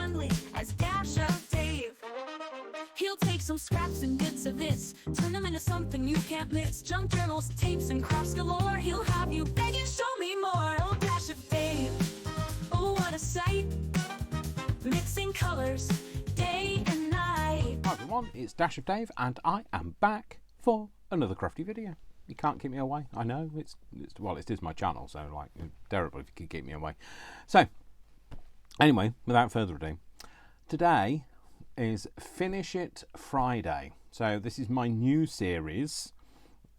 friendly as Dash of Dave. He'll take some scraps and bits of this, turn them into something you can't miss. Junk journals, tapes, and crafts galore. He'll have you begging, show me more. Oh, Dash of Dave, oh, what a sight. Mixing colors, day and night. Hi everyone, it's Dash of Dave, and I am back for another crafty video. You can't keep me away. I know well, it is my channel, so like, terrible if you could keep me away. So, anyway, without further ado, today is Finish It Friday. So this is my new series.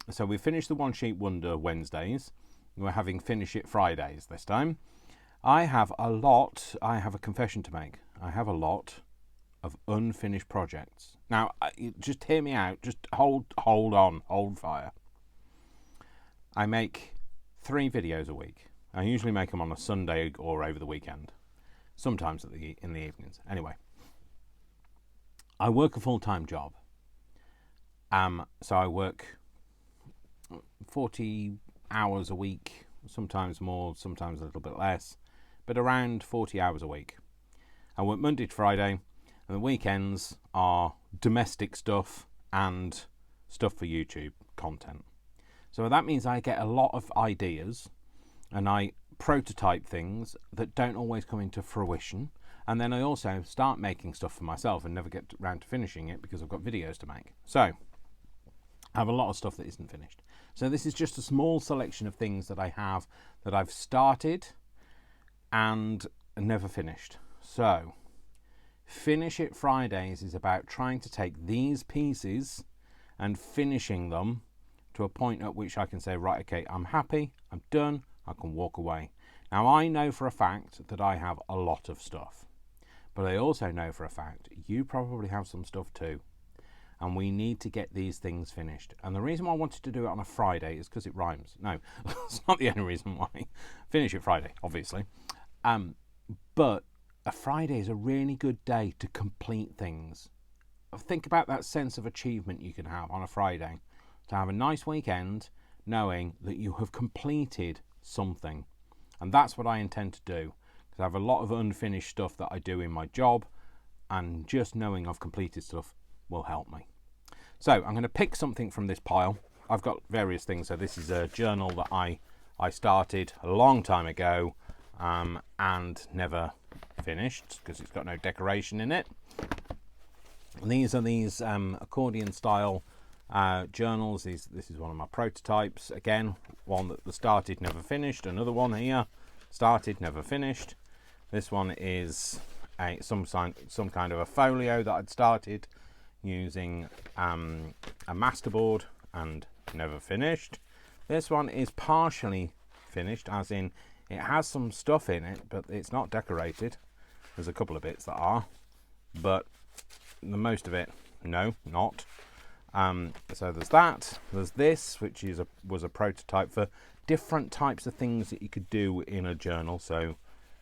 So we finished the One Sheet Wonder Wednesdays. We're having Finish It Fridays this time. I have a confession to make. I have a lot of unfinished projects. Now, just hear me out. Just hold on, hold fire. I make 3 videos a week. I usually make them on a Sunday or over the weekend. Sometimes in the evenings. Anyway, I work a full-time job. So I work 40 hours a week, sometimes more, sometimes a little bit less, but around 40 hours a week. I work Monday to Friday, and the weekends are domestic stuff and stuff for YouTube content. So that means I get a lot of ideas and I prototype things that don't always come into fruition. And then I also start making stuff for myself and never get around to finishing it because I've got videos to make. So I have a lot of stuff that isn't finished. So this is just a small selection of things that I have that I've started and never finished. So Finish It Fridays is about trying to take these pieces and finishing them to a point at which I can say, right, okay, I'm happy, I'm done, I can walk away. Now, I know for a fact that I have a lot of stuff, but I also know for a fact you probably have some stuff too, and we need to get these things finished. And the reason why I wanted to do it on a Friday is because it rhymes. No, it's not the only reason why. Finish It Friday, obviously. But a Friday is a really good day to complete things. Think about that sense of achievement you can have on a Friday. To have a nice weekend knowing that you have completed something. And that's what I intend to do, because I have a lot of unfinished stuff that I do in my job, and just knowing I've completed stuff will help me. So I'm going to pick something from this pile. I've got various things. So this is a journal that I started a long time ago and never finished because it's got no decoration in it. And these are accordion style journals. This is one of my prototypes. Again, one that started, never finished. Another one here, started, never finished. This one is some kind of a folio that I'd started using a masterboard and never finished. This one is partially finished, as in it has some stuff in it, but it's not decorated. There's a couple of bits that are, but the most of it, no, not. So there's that. There's this, which was a prototype for different types of things that you could do in a journal. So,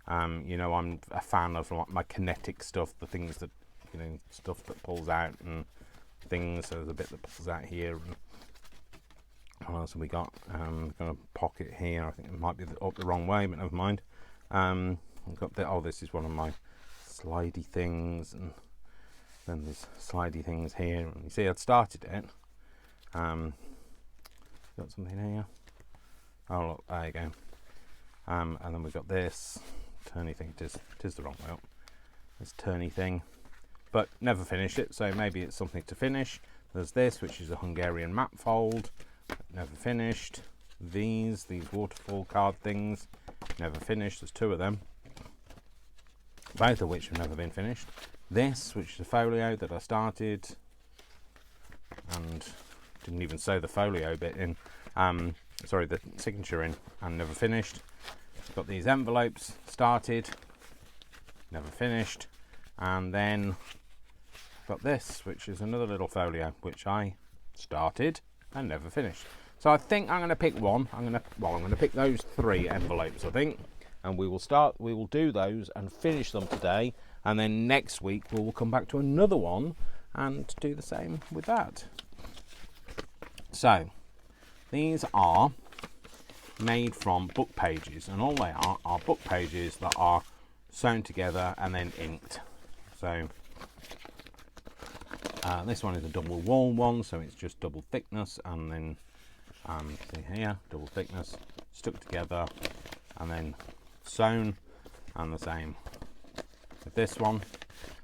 I'm a fan of like my kinetic stuff, the things that, stuff that pulls out and things. So there's a bit that pulls out here. And what else have we got? Got a pocket here. I think it might be up the wrong way, but never mind. We've got this is one of my slidey things, and then there's slidey things here. And you see, I'd started it. Got something here. Oh, look, there you go. And then we've got this turny thing. Tis the wrong way up. This turny thing, but never finished it. So maybe it's something to finish. There's this, which is a Hungarian map fold. Never finished. These waterfall card things, never finished. There's 2 of them, both of which have never been finished. This, which is a folio that I started and didn't even sew the folio bit in, the signature in, and never finished. Got these envelopes, started, never finished, and then got this, which is another little folio, which I started and never finished. So I think I'm going to pick one. I'm going to pick those 3 envelopes, I think, and we will do those and finish them today, and then next week we will come back to another one and do the same with that. So these are made from book pages, and all they are book pages that are sewn together and then inked. So this one is a double wall one, so it's just double thickness, and then see here, double thickness, stuck together, and then sewn, and the same with this one.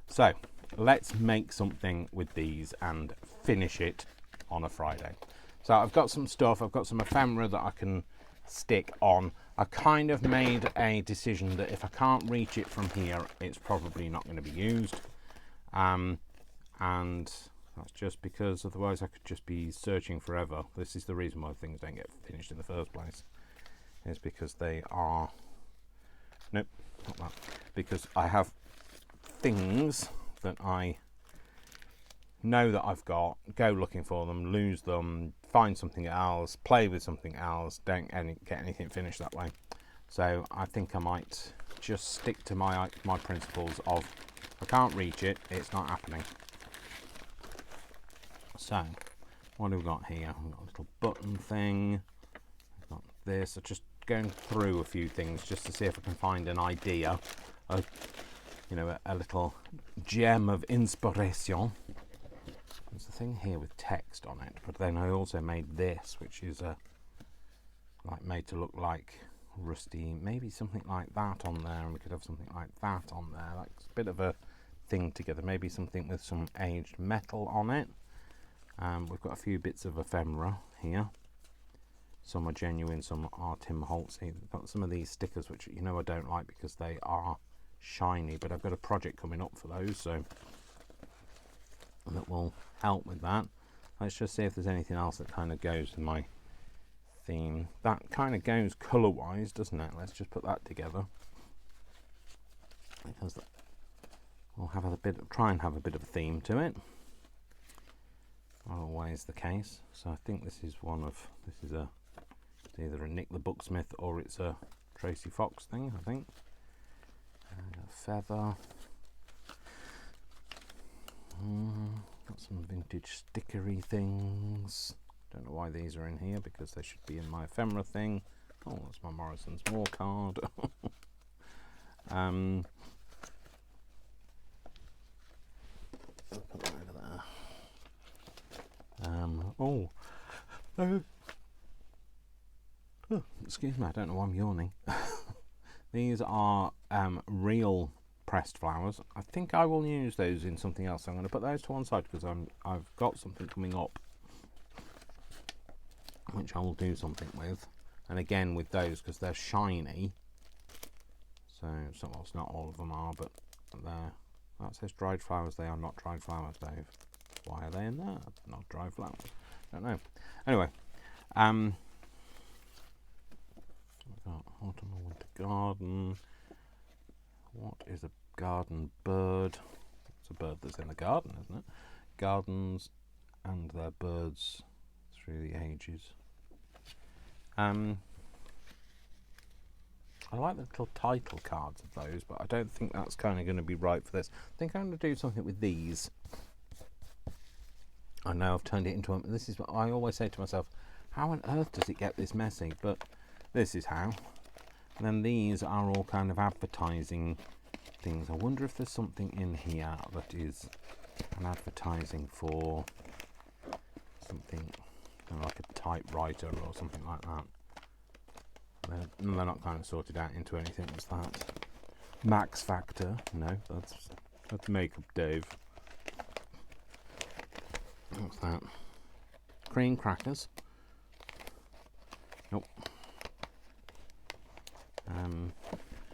So let's make something with these and finish it on a Friday. So I've got some stuff, I've got some ephemera that I can stick on. I kind of made a decision that if I can't reach it from here, it's probably not going to be used. And that's just because otherwise I could just be searching forever. This is the reason why things don't get finished in the first place, is because they are, nope, not that, because I have things that I know that I've got, go looking for them, lose them, find something else, play with something else, don't get anything finished that way. So I think I might just stick to my principles of, if I can't reach it, it's not happening. So what have we got here? We've got a little button thing, we've got this. I'm just going through a few things just to see if I can find an idea, you know, a little gem of inspiration. There's a thing here with text on it, but then I also made this, which is like made to look like rusty, maybe something like that on there, and we could have something like that on there, like a bit of a thing together, maybe something with some aged metal on it. We've got a few bits of ephemera here, some are genuine, some are Tim Holtz. We've got some of these stickers which, you know, I don't like because they are shiny, but I've got a project coming up for those, so that will help with that. Let's just see if there's anything else that kind of goes with my theme. That kind of goes colour wise, doesn't it? Let's just put that together, because we'll have try and have a bit of a theme to it. Always the case. So I think this is it's either a Nick the Booksmith or it's a Tracy Fox thing, I think. And a feather. Got some vintage stickery things. Don't know why these are in here, because they should be in my ephemera thing. Oh, that's my Morrison's More card. Put that over there. Excuse me, I don't know why I'm yawning. These are real pressed flowers. I think I will use those in something else. I'm going to put those to one side because I've got something coming up which I will do something with, and again with those because they're shiny. So well, it's not all of them are, but that says dried flowers. They are not dried flowers, Dave. Why are they in there? Not dried flowers. Don't know. Anyway, we've got autumn and winter garden. What is a garden bird? It's a bird that's in the garden, isn't it? Gardens and their birds through the ages. I like the little title cards of those, but I don't think that's kind of going to be right for this. I think I'm going to do something with these. I know I've turned it into this is what I always say to myself, how on earth does it get this messy? But this is how. And then these are all kind of advertising things. I wonder if there's something in here that is an advertising for something like a typewriter or something like that. They're not kind of sorted out into anything. What's that? Max Factor? No, that's Makeup Dave. What's that? Cream crackers? Nope.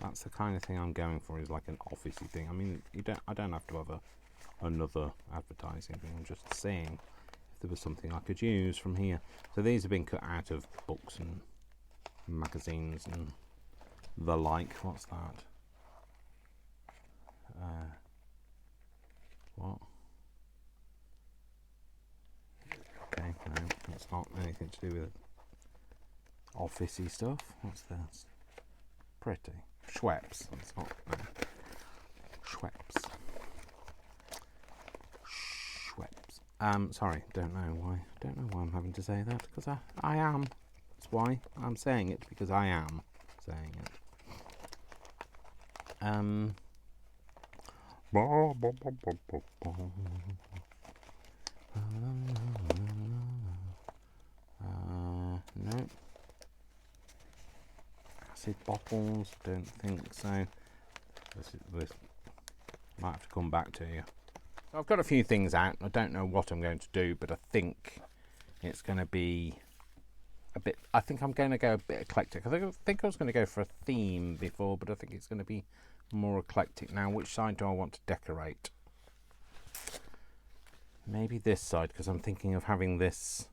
That's the kind of thing I'm going for, is like an officey thing. I mean, I don't have to have another advertising thing. I'm just saying if there was something I could use from here. So these have been cut out of books and magazines and the like. What's that? What? Okay, no, that's not anything to do with officey stuff. What's this? Pretty. Schweppes. That's not. No. Schweppes. Schweppes. Sorry, don't know why. Don't know why I'm having to say that, because I am. That's why I'm saying it, because I am saying it. No. Acid bottles, don't think so. This might have to come back to you. I've got a few things out. I don't know what I'm going to do, but I think it's going to be a bit. I think I'm going to go a bit eclectic. I think I was going to go for a theme before, but I think it's going to be more eclectic now. Which side do I want to decorate? Maybe this side, because I'm thinking of having this.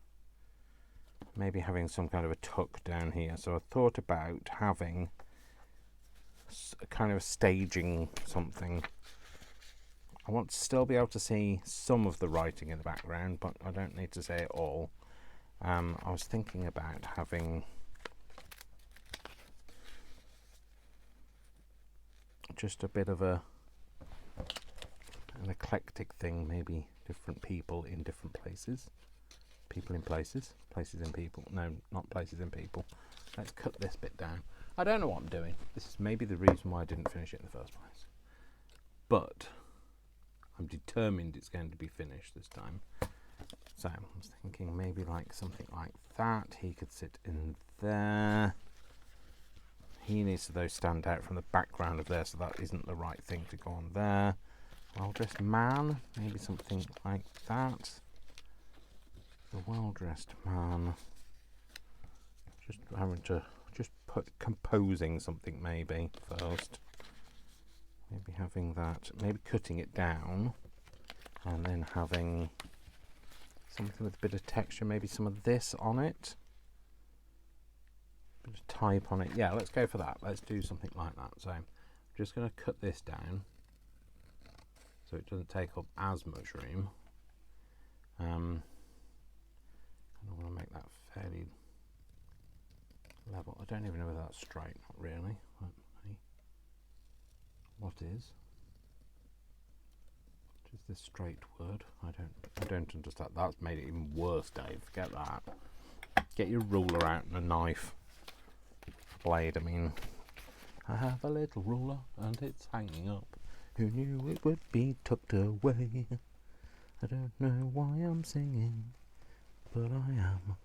Maybe having some kind of a tuck down here. So I thought about having a kind of staging something. I want to still be able to see some of the writing in the background, but I don't need to say it all. I was thinking about having just a bit of an eclectic thing, maybe different people in different places. People in places, places in people. No, not places in people. Let's cut this bit down. I don't know what I'm doing. This is maybe the reason why I didn't finish it in the first place. But I'm determined it's going to be finished this time. So I was thinking maybe like something like that. He could sit in there. He needs to though stand out from the background of there, so that isn't the right thing to go on there. Well-dressed man, maybe something like that. The well-dressed man. Just having to composing something maybe first. Maybe having that, maybe cutting it down, and then having something with a bit of texture, maybe some of this on it. Bit of type on it. Yeah, let's go for that. Let's do something like that. So I'm just going to cut this down so it doesn't take up as much room. I want to make that fairly level. I don't even know whether that's straight, not really. But, hey, what is this straight word? I don't understand. That's made it even worse, Dave. Forget that. Get your ruler out and a knife. Blade, I mean. I have a little ruler and it's hanging up. Who knew it would be tucked away? I don't know why I'm singing, but I am.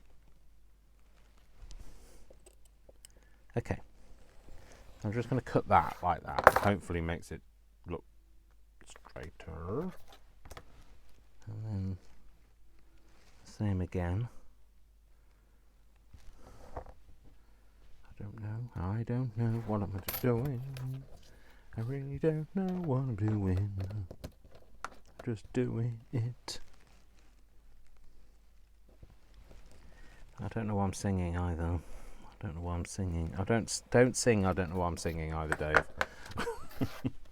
Okay. I'm just going to cut that like that. Hopefully makes it look straighter. And then same again. I don't know what I'm doing. I really don't know what I'm doing. Just doing it. I don't know why I'm singing either. I don't know why I'm singing. I don't sing. I don't know why I'm singing either, Dave.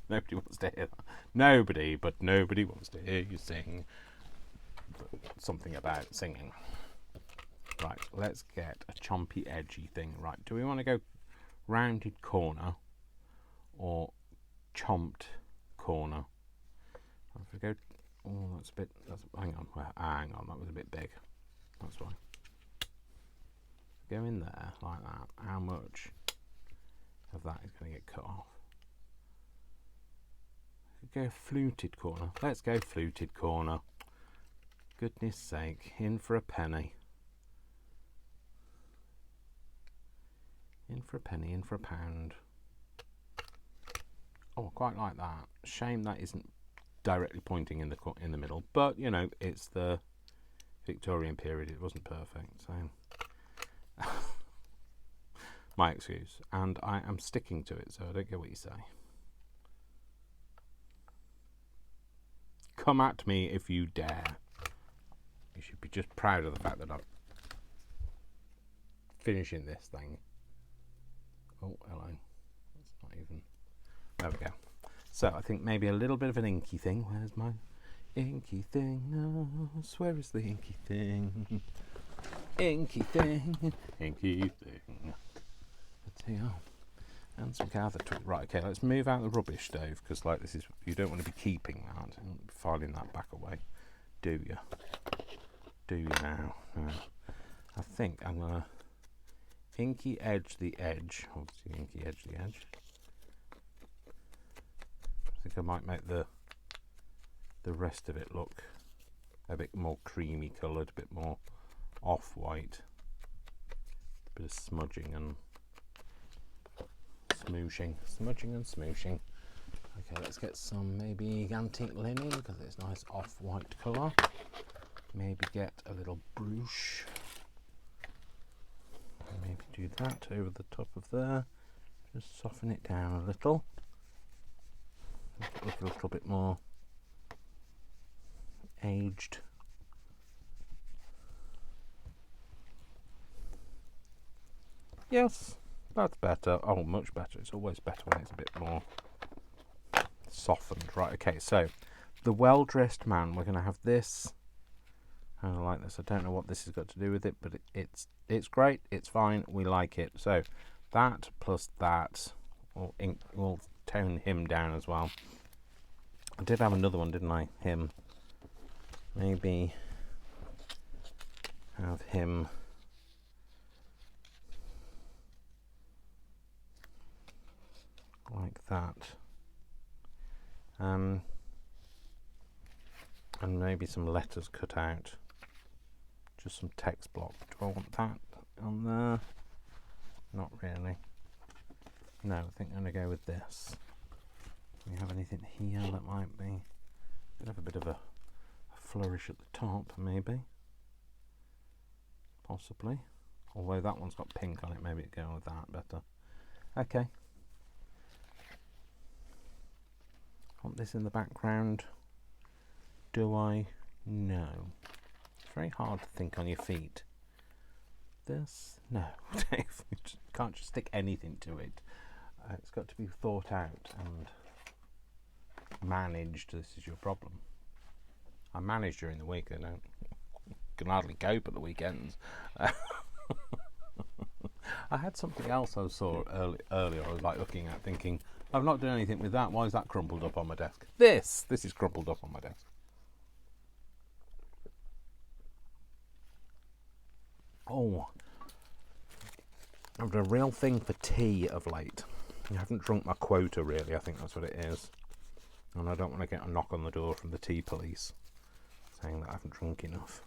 Nobody wants to hear that. Nobody wants to hear you sing. Something about singing. Right, let's get a chompy, edgy thing. Right, do we want to go rounded corner or chomped corner? If we go, oh, hang on, that was a bit big. That's why. Go in there like that. How much of that is going to get cut off? Go fluted corner. Let's go fluted corner. Goodness sake, in for a penny. In for a penny, in for a pound. Oh, I quite like that. Shame that isn't directly pointing in the middle, but you know, it's the Victorian period. It wasn't perfect, so my excuse, and I am sticking to it, so I don't care what you say. Come at me if you dare. You should be just proud of the fact that I'm finishing this thing. Oh, hello. That's not even. There we go. So I think maybe a little bit of an inky thing. Where's my inky thing? No, where is the inky thing? Inky thing. Inky thing. Let's see. Oh, and some gather to it. Right. Okay. Let's move out the rubbish, Dave, because like this is, you don't want to be keeping that and filing that back away, do you? Do you now? I think I'm gonna inky edge the edge. Obviously, inky edge the edge. I think I might make the the rest of it look a bit more creamy coloured, a bit more off-white. A bit of smudging and smooshing. Smudging and smooshing. Okay, let's get some maybe antique linen because it's nice off-white colour. Maybe get a little brush. Maybe do that over the top of there. Just soften it down a little. Make it look a little bit more aged. Yes, that's better. Oh, much better. It's always better when it's a bit more softened. Right, okay, so the well-dressed man, we're going to have this. I like this. I don't know what this has got to do with it, but it's great. It's fine. We like it. So that plus that will tone him down as well. I did have another one, didn't I? Him. Maybe have him like that. And maybe some letters cut out. Just some text block. Do I want that on there? Not really. No, I think I'm going to go with this. Do we have anything here that might be? Could have a bit of a flourish at the top, maybe. Possibly. Although that one's got pink on it, maybe it'd go with that better. Okay. Want this in the background? Do I? No. It's very hard to think on your feet. This? No, Dave. You can't just stick anything to it. It's got to be thought out and managed. This is your problem. I manage during the week. I don't can hardly cope at the weekends. I had something else I saw earlier. I was like looking at, thinking, I've not done anything with that. Why is that crumpled up on my desk? This is crumpled up on my desk. Oh, I've got a real thing for tea of late. I haven't drunk my quota, really. I think that's what it is. And I don't want to get a knock on the door from the tea police saying that I haven't drunk enough.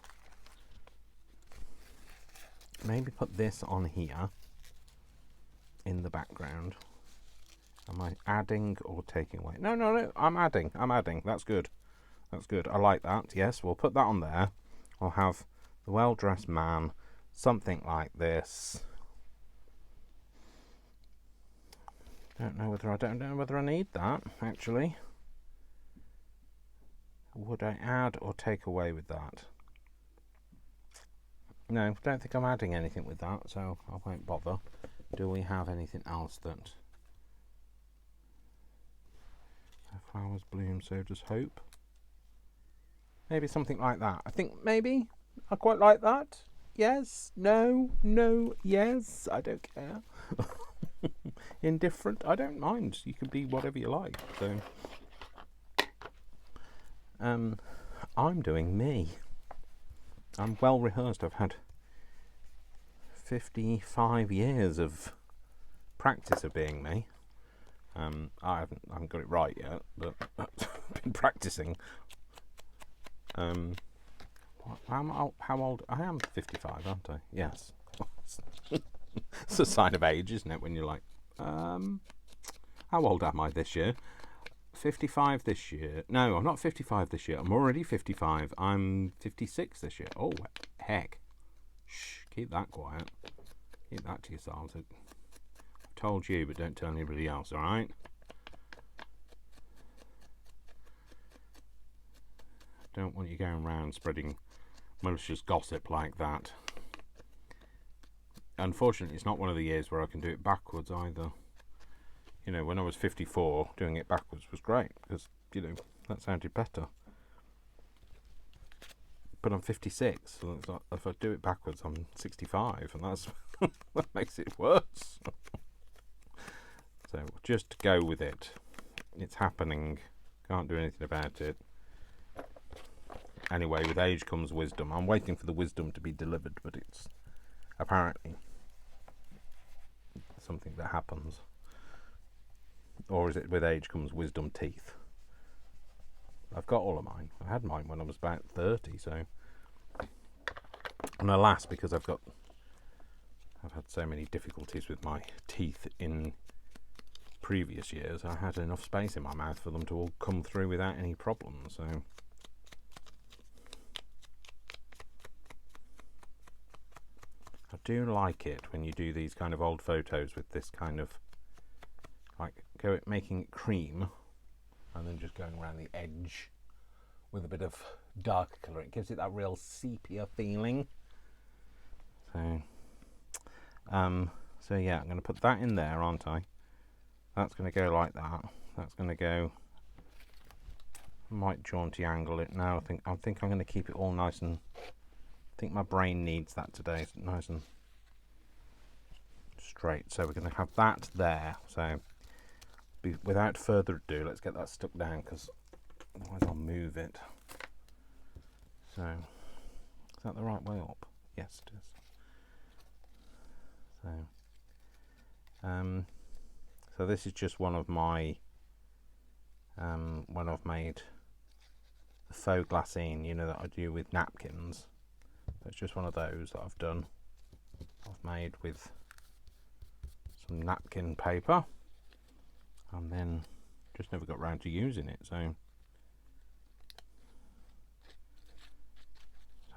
Maybe put this on here in the background. Am I adding or taking away? No, I'm adding. That's good. That's good. I like that. Yes, we'll put that on there. I'll have the well-dressed man, something like this. Don't know whether I need that, actually. Would I add or take away with that? No, don't think I'm adding anything with that, so I won't bother. Do we have anything else that... Flowers bloom, so does hope. Maybe something like that. I think maybe I quite like that. Yes, no, yes. I don't care. Indifferent. I don't mind. You can be whatever you like. So, I'm doing me. I'm well rehearsed. I've had 55 years of practice of being me. I haven't got it right yet, but I've been practicing. How old? I am 55, aren't I? Yes. It's a sign of age, isn't it? When you're like, how old am I this year? 55 this year. No, I'm not 55 this year. I'm already 55. I'm 56 this year. Oh, heck. Shh, keep that quiet. Keep that to yourselves. I've told you, but don't tell anybody else, alright? Don't want you going around spreading malicious gossip like that. Unfortunately, it's not one of the years where I can do it backwards either. You know, when I was 54, doing it backwards was great, because, you know, that sounded better. But I'm 56, so it's like, if I do it backwards, I'm 65, and that's that makes it worse. So just go with it. It's happening. Can't do anything about it. Anyway, with age comes wisdom. I'm waiting for the wisdom to be delivered, but it's apparently something that happens. Or is it with age comes wisdom teeth? I've got all of mine. I had mine when I was about 30, so. And alas, because I've had so many difficulties with my teeth in previous years, I had enough space in my mouth for them to all come through without any problems, so. I do like it when you do these kind of old photos with this kind of, like, making it cream and then just going around the edge with a bit of darker colour. It gives it that real sepia feeling. So yeah, I'm going to put that in there, aren't I? That's going to go like that. That's going to go. I might jaunty angle it now. I think I'm going to keep it all nice and. I think my brain needs that today, nice and straight. So we're going to have that there. So without further ado, let's get that stuck down, because otherwise I'll move it. So is that the right way up? Yes, it is. So this is just one of my when I've made the faux glassine, you know, that I do with napkins. It's just one of those that I've done. I've made with some napkin paper, and then just never got round to using it. So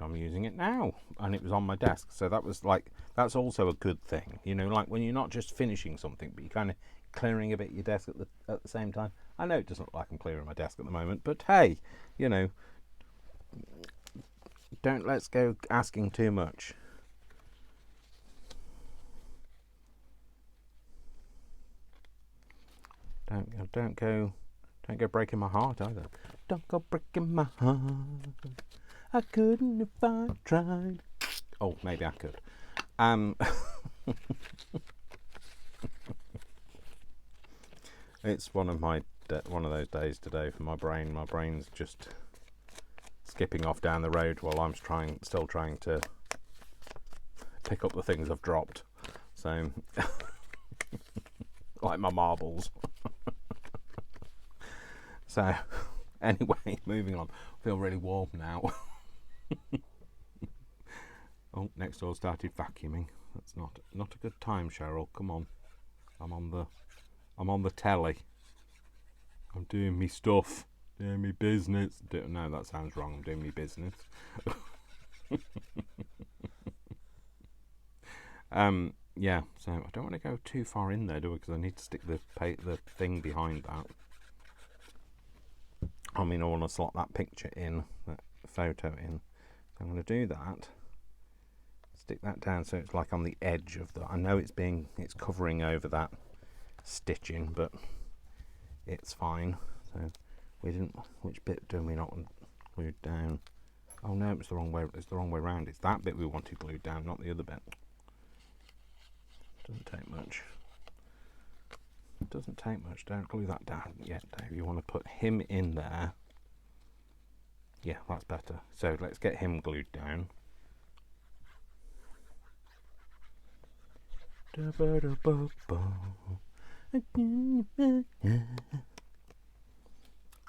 I'm using it now, and it was on my desk. So that was like, that's also a good thing, you know, like when you're not just finishing something, but you're kind of clearing a bit your desk at the same time. I know it doesn't look like I'm clearing my desk at the moment, but hey, you know. Let's go asking too much. Don't go breaking my heart either. Don't go breaking my heart. I couldn't if I tried. Oh, maybe I could. It's one of those days today for my brain. My brain's just skipping off down the road while I'm still trying to pick up the things I've dropped. So, like my marbles. So, anyway, moving on. I feel really warm now. Oh, next door started vacuuming. That's not a good time, Cheryl. Come on, I'm on the telly. I'm doing me stuff. Doing me business. No, that sounds wrong. I'm doing me business. Yeah. So I don't want to go too far in there, do I? Because I need to stick the thing behind that. I mean, I want to slot that picture in, that photo in. So I'm going to do that. Stick that down so it's like on the edge of the. I know it's covering over that stitching, but it's fine. So. Which bit do we not want glued down? Oh no, it's the wrong way. It's the wrong way round. It's that bit we wanted glued down, not the other bit. Doesn't take much. It doesn't take much. Don't glue that down yet, Dave. You want to put him in there. Yeah, that's better. So let's get him glued down.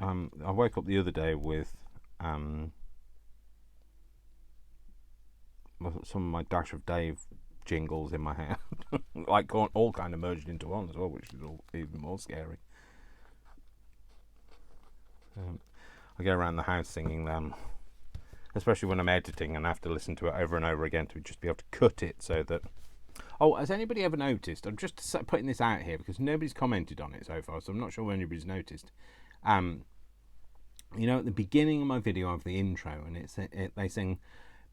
I woke up the other day with some of my Dash of Dave jingles in my head, like all kind of merged into one as well, which is even more scary. I go around the house singing them, especially when I'm editing and I have to listen to it over and over again to just be able to cut it so that. Oh, has anybody ever noticed? I'm just putting this out here because nobody's commented on it so far, so I'm not sure when anybody's noticed. You know, at the beginning of my video of the intro, and they sing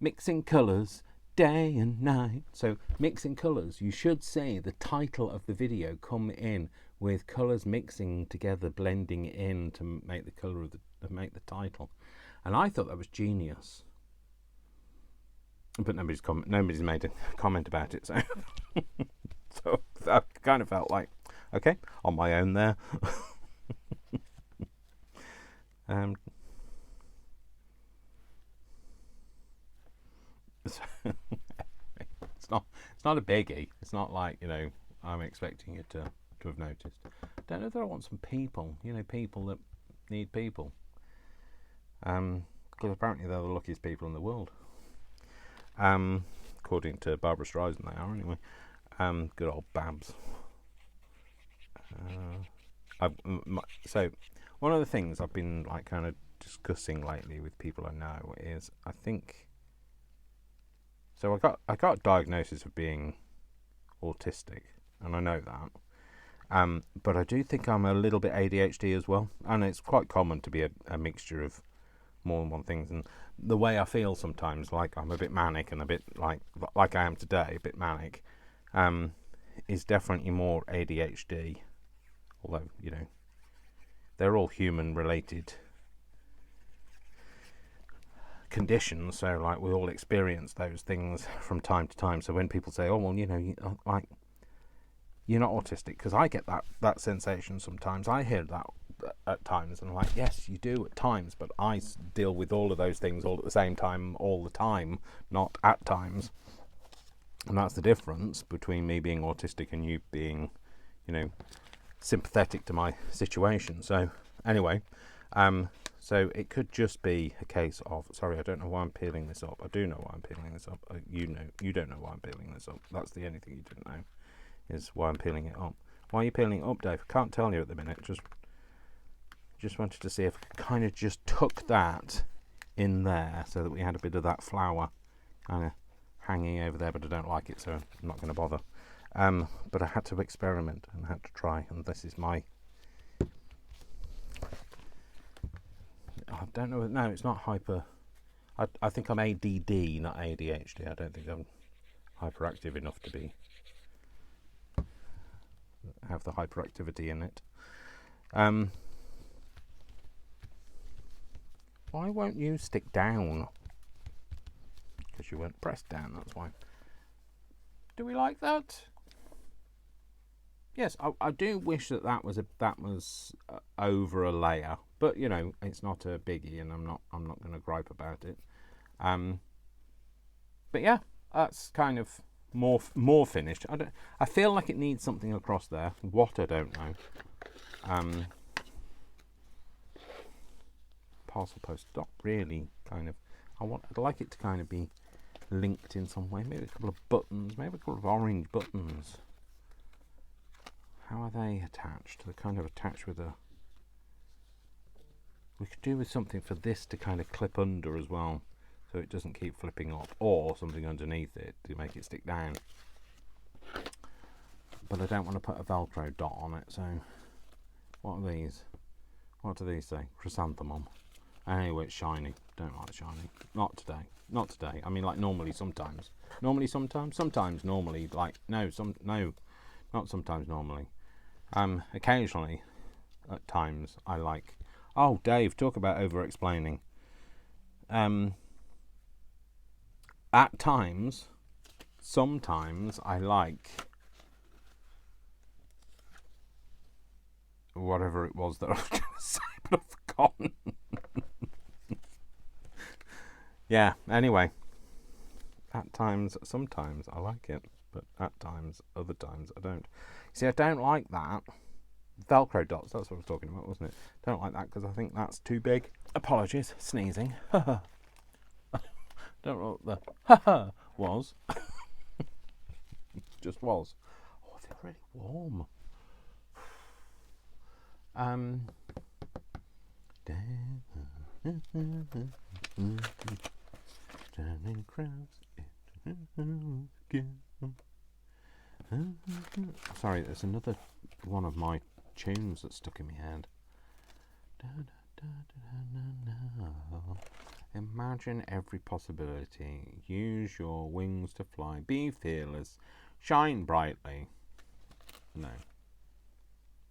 mixing colours day and night. So mixing colours, you should say the title of the video come in with colours mixing together, blending in to make the colour of make the title. And I thought that was genius, but nobody's made a comment about it. So so I kind of felt like, okay, on my own there. It's not a biggie. It's not like, you know, I'm expecting you to have noticed. Don't know if I want some people, you know, people that need people. Because apparently they're the luckiest people in the world. According to Barbara Streisand, they are anyway. Good old Babs. So one of the things I've been like kind of discussing lately with people I know is I think. So I got a diagnosis of being autistic, and I know that. But I do think I'm a little bit ADHD as well, and it's quite common to be a mixture of more than one thing. And the way I feel sometimes, like I'm a bit manic and a bit like I am today, a bit manic, is definitely more ADHD. Although, you know, they're all human related conditions, so like we all experience those things from time to time. So when people say, oh well, you know, like you're not autistic, because I get that sensation sometimes. I hear that at times, and I'm like, yes, you do at times, but I deal with all of those things all at the same time, all the time, not at times. And that's the difference between me being autistic and you being, you know, sympathetic to my situation. So anyway, so it could just be a case of, sorry, I don't know why I'm peeling this up. I do know why I'm peeling this up. You don't know why I'm peeling this up. That's the only thing you didn't know, is why I'm peeling it up. Why are you peeling it up, Dave? I can't tell you at the minute. Just wanted to see if I kind of just tuck that in there so that we had a bit of that flower kind of hanging over there, but I don't like it, so I'm not going to bother. But I had to experiment and had to try, and this is my... I don't know. No, it's not hyper... I think I'm ADD, not ADHD. I don't think I'm hyperactive enough to have the hyperactivity in it. Why won't you stick down? Because you weren't pressed down, that's why. Do we like that? Yes, I do wish that was over a layer, but you know, it's not a biggie, and I'm not going to gripe about it. But yeah, that's kind of more finished. I feel like it needs something across there. What, I don't know. Parcel post, not really. Kind of. I'd like it to kind of be linked in some way. Maybe a couple of buttons. Maybe a couple of orange buttons. How are they attached? They're kind of attached with a... We could do with something for this to kind of clip under as well, so it doesn't keep flipping up, or something underneath it to make it stick down. But I don't want to put a Velcro dot on it, so... What are these? What do these say? Chrysanthemum. Anyway, it's shiny. Don't like shiny. Not today. Not today. I mean, like normally sometimes. Normally sometimes? Sometimes normally. Like, no, not sometimes normally. Occasionally, at times, I like... Oh, Dave, talk about over-explaining. At times, sometimes, I like... whatever it was that I was going to say, but I've forgotten. Yeah, anyway. At times, sometimes, I like it. But at times, other times, I don't. See, I don't like that. Velcro dots, that's what I was talking about, wasn't it? Don't like that because I think that's too big. Apologies, sneezing. Don't know what the was. Just was. Oh, I feel really warm. Sorry, there's another one of my tunes that's stuck in my head. Imagine every possibility. Use your wings to fly. Be fearless. Shine brightly. No.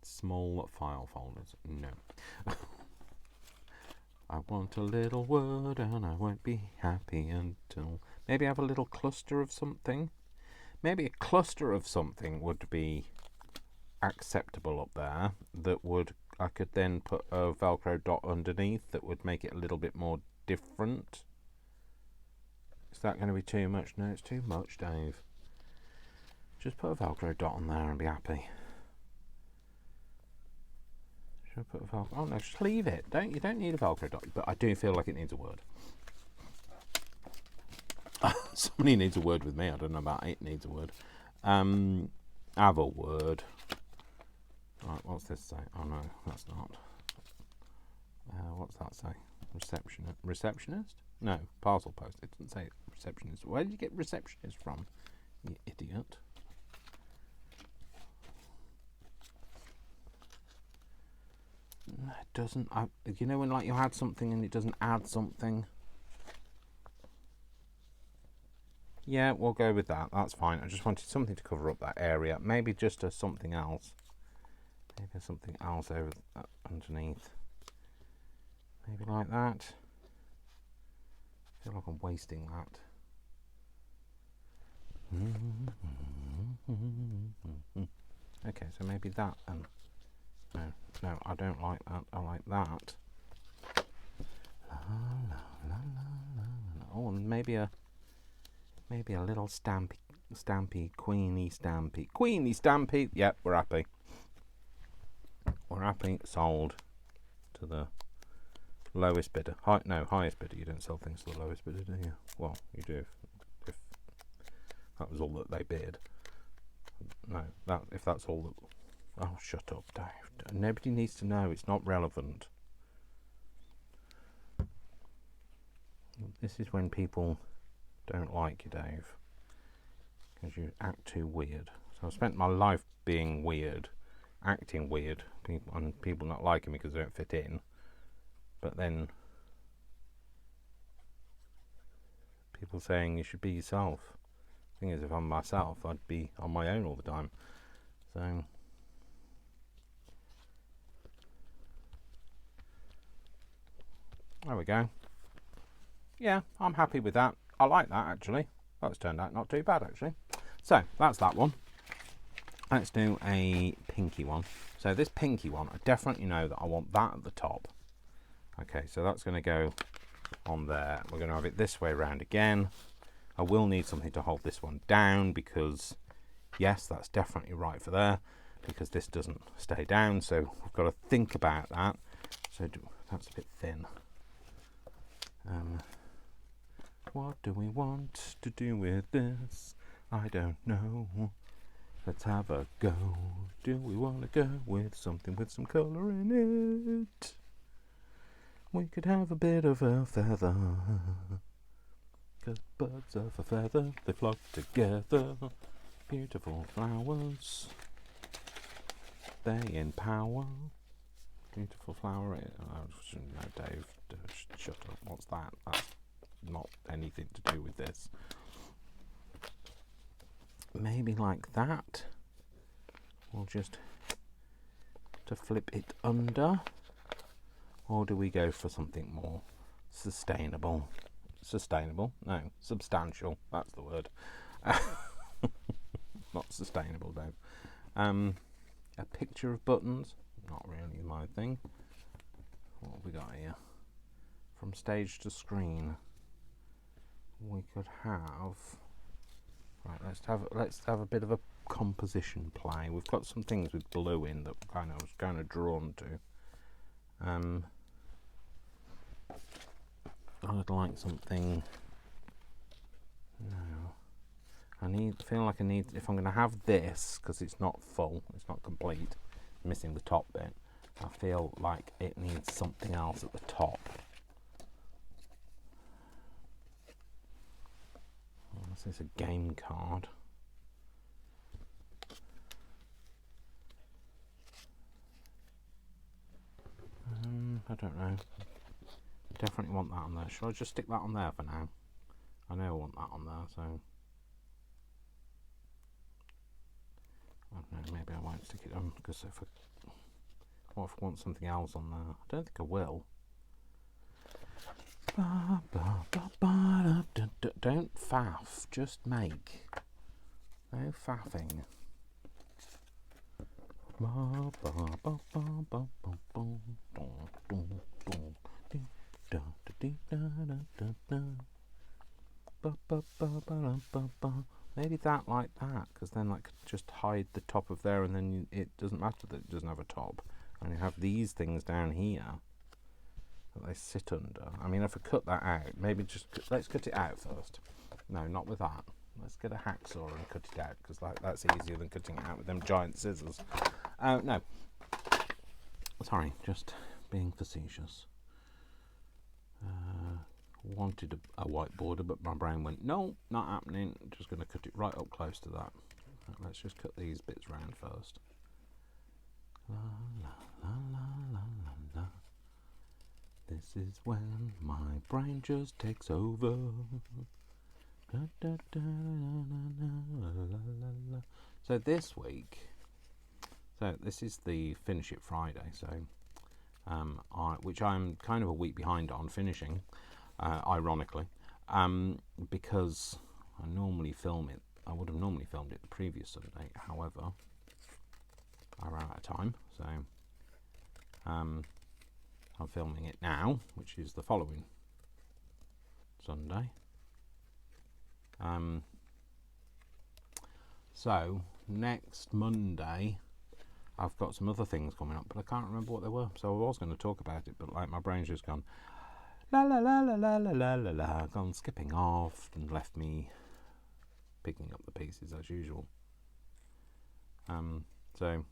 Small file folders. No. I want a little word and I won't be happy until... Maybe have a little cluster of something. Maybe a cluster of something would be acceptable up there. I could then put a Velcro dot underneath that would make it a little bit more different. Is that going to be too much? No, it's too much, Dave. Just put a Velcro dot on there and be happy. Should I put a Velcro? Oh no, just leave it. You don't need a Velcro dot, but I do feel like it needs a word. Somebody needs a word with me. I don't know about it needs a word. Have a word. Right, what's this say? Oh no, that's not. What's that say? Receptionist? No, parcel post. It doesn't say receptionist. Where did you get receptionist from, you idiot? It doesn't. You know when like you add something and it doesn't add something? Yeah, we'll go with that. That's fine. I just wanted something to cover up that area. Maybe just something else. Maybe something else over underneath. Maybe like that. I feel like I'm wasting that. Okay, so maybe that. No, I don't like that. I like that. Oh, and maybe a little stampy, queenie stampy. Yep, we're happy. We're happy. Sold to the lowest bidder. Highest bidder. You don't sell things to the lowest bidder, do you? Well, you do if that was all that they bid. No, if that's all that. Oh, shut up, Dave. Nobody needs to know. It's not relevant. This is when people don't like you, Dave, because you act too weird. So I've spent my life being weird, acting weird, people not liking me because they don't fit in. But then people saying you should be yourself. Thing is, if I'm myself, I'd be on my own all the time. So there we go. Yeah, I'm happy with that. I like that actually. That's turned out not too bad actually. So that's that one. Let's do a pinky one. So this pinky one, I definitely know that I want that at the top. Okay, so that's going to go on there. We're going to have it this way around again. I will need something to hold this one down because, yes, that's definitely right for there because this doesn't stay down. So we've got to think about that. So that's a bit thin. What do we want to do with this? I don't know. Let's have a go. Do we want to go with something with some colour in it? We could have a bit of a feather. 'Cause birds of a feather, they flock together. Beautiful flowers, they empower. Beautiful flower. No, Dave, shut up. What's that? That's not anything to do with this. Maybe like that. We'll just to flip it under. Or do we go for something more sustainable? No, substantial. That's the word. Not sustainable, Dave. A picture of buttons. Not really my thing. What have we got here? From stage to screen. We could have. Right, let's have a bit of a composition play. We've got some things with blue in that I was kind of drawn to. I'd like something. No, feel like I need. If I'm going to have this, because it's not full, it's not complete, missing the top bit. I feel like it needs something else at the top. This is a game card. I don't know. Definitely want that on there. Should I just stick that on there for now? I know I want that on there, so I don't know, maybe I won't stick it on because what if I want something else on there? I don't think I will. Don't faff, just make. No faffing. Maybe that like that, because then like just hide the top of there, and then it doesn't matter that it doesn't have a top. And you have these things down here that they sit under. I mean, if I cut that out, maybe just let's cut it out first. No, not with that. Let's get a hacksaw and cut it out, because that's easier than cutting it out with them giant scissors. No, sorry, just being facetious. Wanted a white border, but my brain went, no, not happening. Just going to cut it right up close to that. Let's just cut these bits round first. La, la, la, la, la, la. This is when my brain just takes over. Da, da, da, la, la, la, la. So this week, this is the Finish It Friday, so which I'm kind of a week behind on finishing, ironically, because I normally film it. I would have normally filmed it the previous Sunday. However, I ran out of time, so I'm filming it now, which is the following Sunday. So next Monday I've got some other things coming up, but I can't remember what they were. So I was going to talk about it, but like my brain's just gone la la la la la la la la la, gone skipping off and left me picking up the pieces as usual. So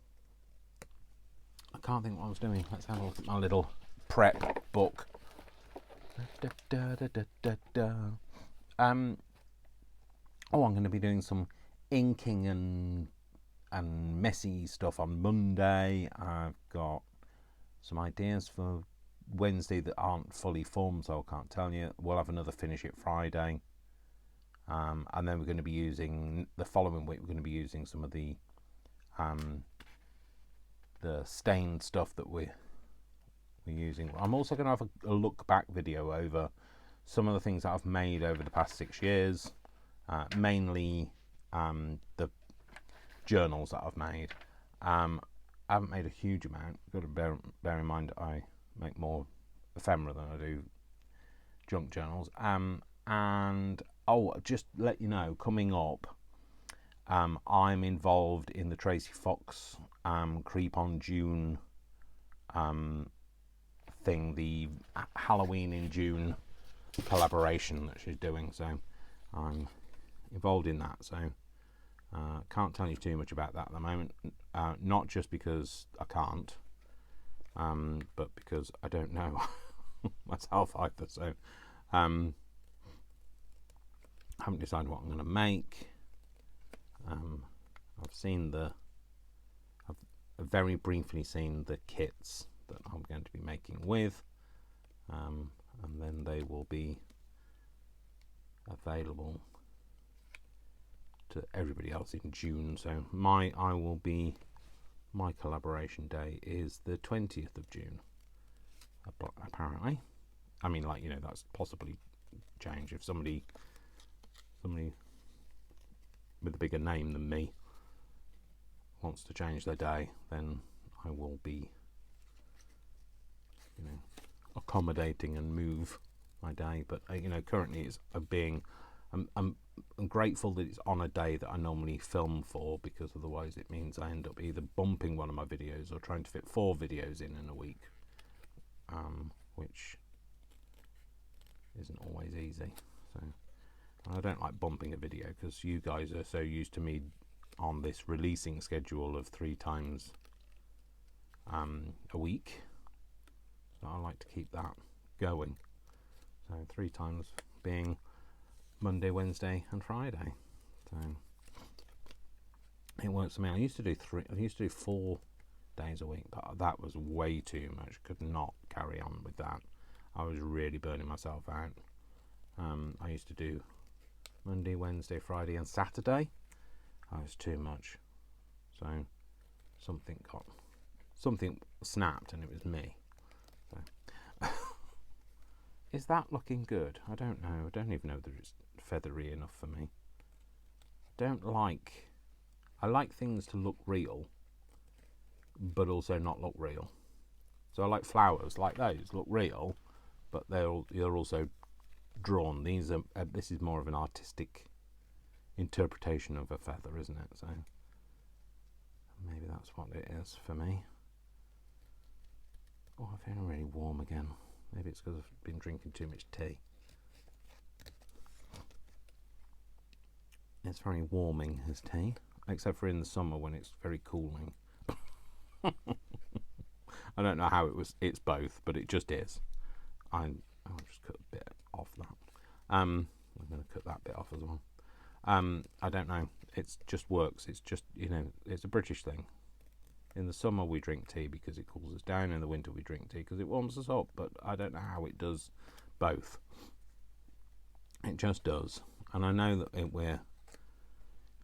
I can't think what I was doing. Let's have a look at my little prep book. Da, da, da, da, da, da. I'm going to be doing some inking and messy stuff on Monday. I've got some ideas for Wednesday that aren't fully formed, so I can't tell you. We'll have another Finish It Friday, and then we're going to be using the following week. We're going to be using some of the stained stuff that we're using. I'm also going to have a look back video over some of the things that I've made over the past 6 years, mainly the journals that I've made. I haven't made a huge amount. You've got to bear in mind I make more ephemera than I do junk journals. And just let you know, coming up, I'm involved in the Tracy Fox Creep on June thing, the Halloween in June collaboration that she's doing. So I'm involved in that. So can't tell you too much about that at the moment. Not just because I can't, but because I don't know myself either. So I haven't decided what I'm going to make. I've very briefly seen the kits that I'm going to be making with, and then they will be available to everybody else in June. So my collaboration day is the 20th of June, apparently. I mean, like, that's possibly change if somebody with a bigger name than me wants to change their day, then I will be accommodating and move my day. But currently it's I'm grateful that it's on a day that I normally film for, because otherwise it means I end up either bumping one of my videos or trying to fit 4 videos in a week, which isn't always easy. So I don't like bumping a video, because you guys are so used to me on this releasing schedule of 3 times a week. So I like to keep that going. So 3 times being Monday, Wednesday and Friday. So it works for me. I used to do 4 days a week, but that was way too much. Could not carry on with that. I was really burning myself out. I used to do Monday, Wednesday, Friday and Saturday. That was too much. So something snapped, and it was me. So is that looking good? I don't know. I don't even know that it's feathery enough for me. I like things to look real, but also not look real. So I like flowers like those look real, but they're also drawn. This is more of an artistic interpretation of a feather, isn't it? So maybe that's what it is for me. Oh, I'm feeling really warm again. Maybe it's because I've been drinking too much tea. It's very warming, this tea, except for in the summer when it's very cooling. I don't know how it's both, but it just is. I'll just cut a bit off that. I'm going to cut that bit off as well. I don't know. It just works. It's just, it's a British thing. In the summer we drink tea because it cools us down. In the winter we drink tea because it warms us up. But I don't know how it does both. It just does. And I know that we're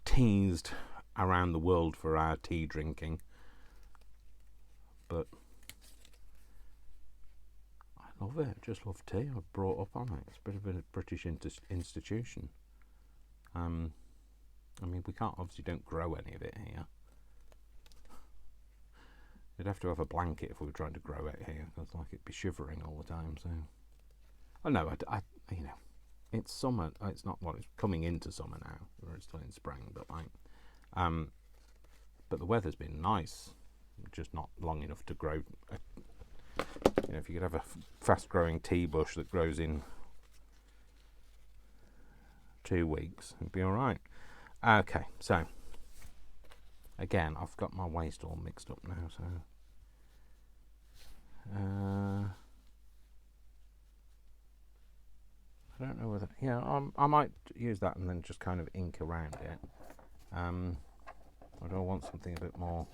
teased around the world for our tea drinking. But I love it. I just love tea. I've brought up on it. It's a bit of a British institution. I mean, we obviously don't grow any of it here. You'd have to have a blanket if we were trying to grow it here, because it'd be shivering all the time. So, I know. It's summer. It's not it's coming into summer now. We're still in spring, but but the weather's been nice. Just not long enough to grow. If you could have a fast-growing tea bush that grows in 2 weeks, it'd be all right. Okay, so again, I've got my waist all mixed up now. So I don't know whether. Yeah, I might use that and then just kind of ink around it. I don't want something a bit more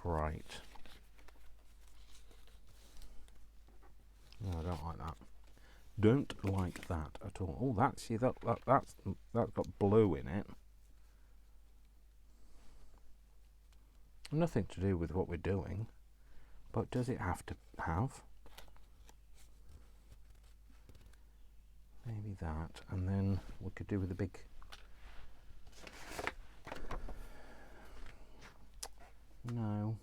bright. No, I don't like that. Don't like that at all. Oh, that's got blue in it. Nothing to do with what we're doing, but does it have to have? Maybe that, and then we could do with a big. No.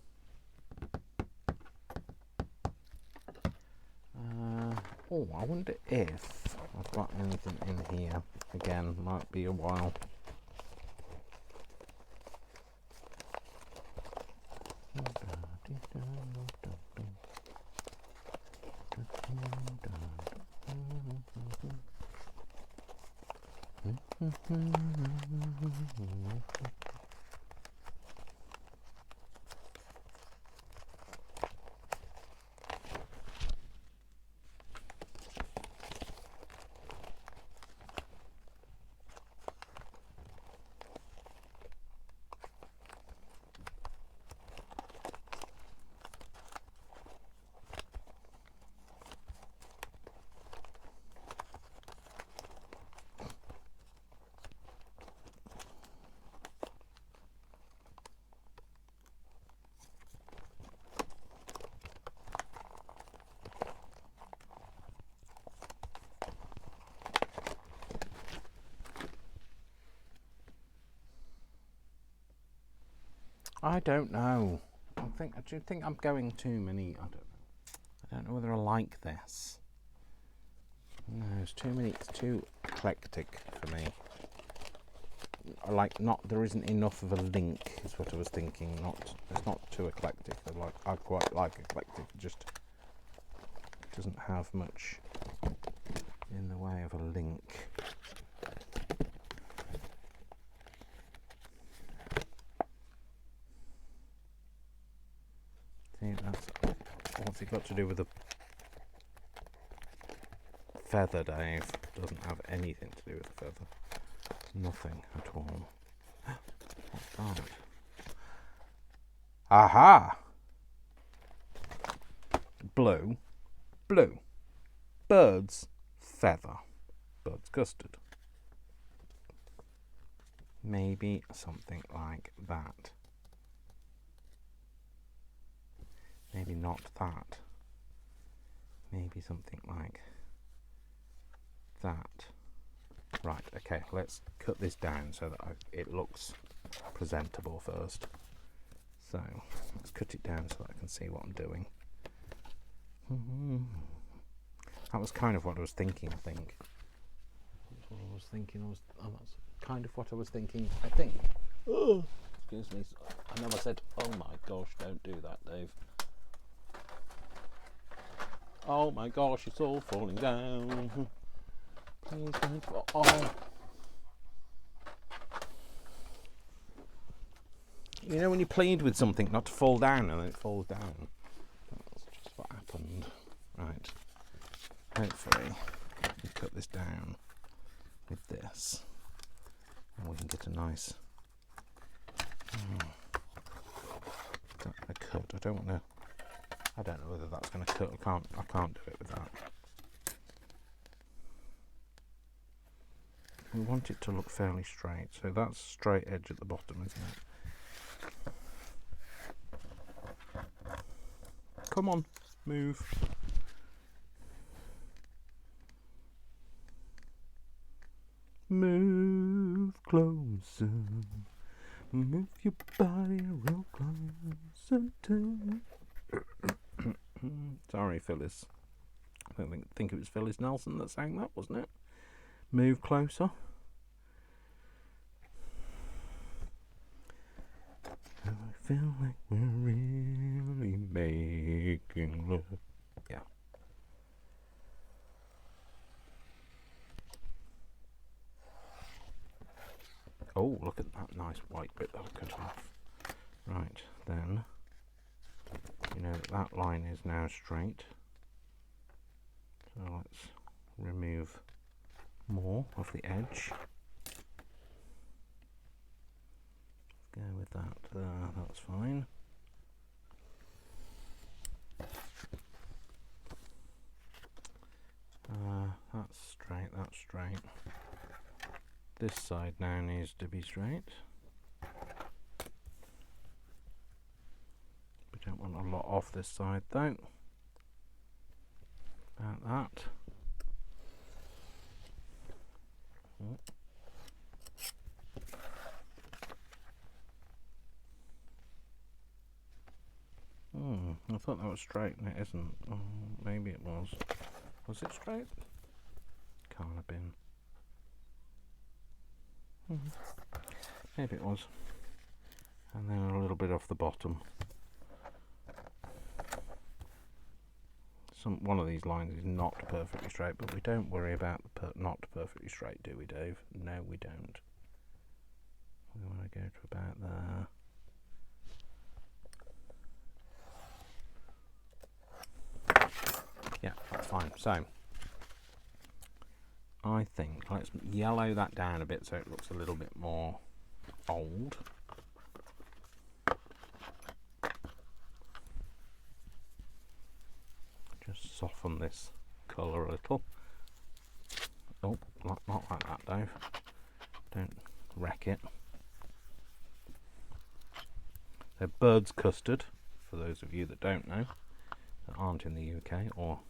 Oh, I wonder if I've got anything in here. Again, might be a while. I don't know. I do think I'm going too many. I don't know whether I like this. No, it's too many. It's too eclectic for me. There isn't enough of a link. Is what I was thinking. It's not too eclectic. I quite like eclectic. It just doesn't have much in the way of a link. What's it got to do with the feather, Dave? Doesn't have anything to do with the feather. Nothing at all. What's that? Aha! Blue. Bird's feather. Bird's custard. Maybe something like that. Maybe not that. Maybe something like that. Right, okay, let's cut this down so that it looks presentable first. So, let's cut it down so that I can see what I'm doing. That was kind of what I was thinking, I think. That's what I was thinking. That's kind of what I was thinking, I think. Oh, excuse me. I know I said, oh my gosh, don't do that, Dave. Oh my gosh, it's all falling down. Please don't fall. Oh. You know when you plead with something not to fall down and then it falls down? That's just what happened. Right. Hopefully we cut this down with this and we can get a nice a cut. I don't know whether that's going to cut. I can't do it with that. We want it to look fairly straight, so that's straight edge at the bottom, isn't it? Come on, move. Move closer. Move your body real closer to. Sorry, Phyllis. I don't think it was Phyllis Nelson that sang that, wasn't it? Move closer. I feel like we're really making love. Yeah. Oh, look at that nice white bit that I cut off. Right, then, you know that line is now straight. So let's remove more of the edge. Go with that there, that's fine. That's straight, that's straight. This side now needs to be straight. We don't want a lot off this side though. About that. I thought that was straight and it isn't. Oh, maybe it was. Was it straight? Can't have been. Maybe it was. And then a little bit off the bottom. One of these lines is not perfectly straight, but we don't worry about the not perfectly straight, do we, Dave? No, we don't. We want to go to about there. Yeah, that's fine. So, I think let's yellow that down a bit so it looks a little bit more old. Just soften this colour a little. Oh, not like that, Dave. Don't wreck it. So bird's custard, for those of you that don't know, that aren't in the UK or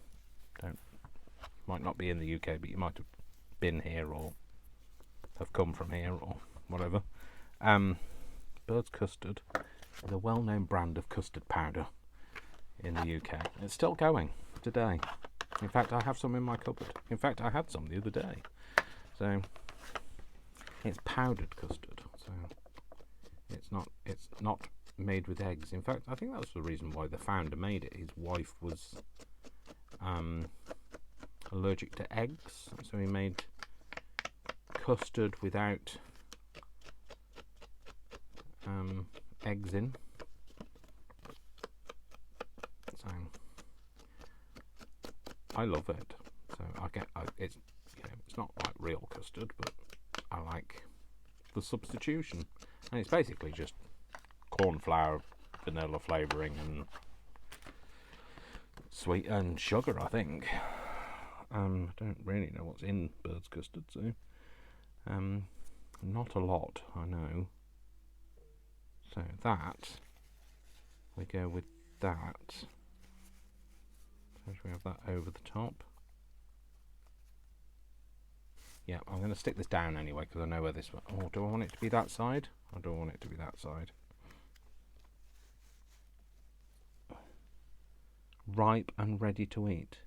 might not be in the UK, but you might have been here or have come from here or whatever. Bird's custard is a well-known brand of custard powder in the UK. It's still going today. In fact, I have some in my cupboard. In fact, I had some the other day. So it's powdered custard. So it's not made with eggs. In fact, I think that's the reason why the founder made it. His wife was allergic to eggs, so he made custard without eggs in. So I love it. So it's it's not like real custard, but I like the substitution, and it's basically just corn flour, vanilla flavouring, and sweet and sugar, I think. I don't really know what's in bird's custard, so not a lot, I know. So that, we go with that. So should we have that over the top? Yeah, I'm going to stick this down anyway because I know where this one. Oh, do I want it to be that side? I don't want it to be that side. Ripe and ready to eat.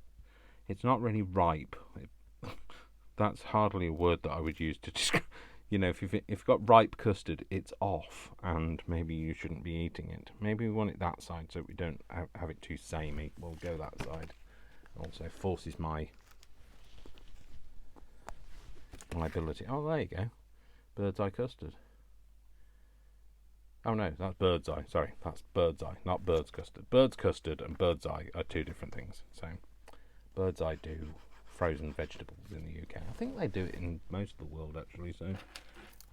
It's not really ripe. That's hardly a word that I would use to describe. You know, if you've got ripe custard, it's off, and maybe you shouldn't be eating it. Maybe we want it that side so we don't have it too samey. We'll go that side. Also forces my ability. Oh, there you go. Bird's eye custard. Oh no, that's bird's eye. Sorry, that's bird's eye, not bird's custard. Bird's custard and bird's eye are two different things. So, bird's eye do frozen vegetables in the UK. I think they do it in most of the world actually. So,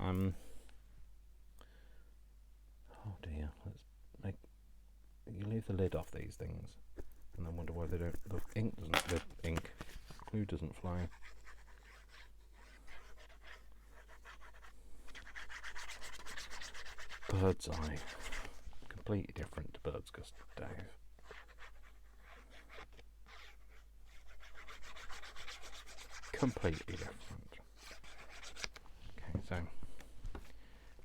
oh dear, let's make. You leave the lid off these things, and then wonder why they don't. The glue doesn't fly. Bird's eye, completely different to bird's custard, Dave. Completely different. Okay, so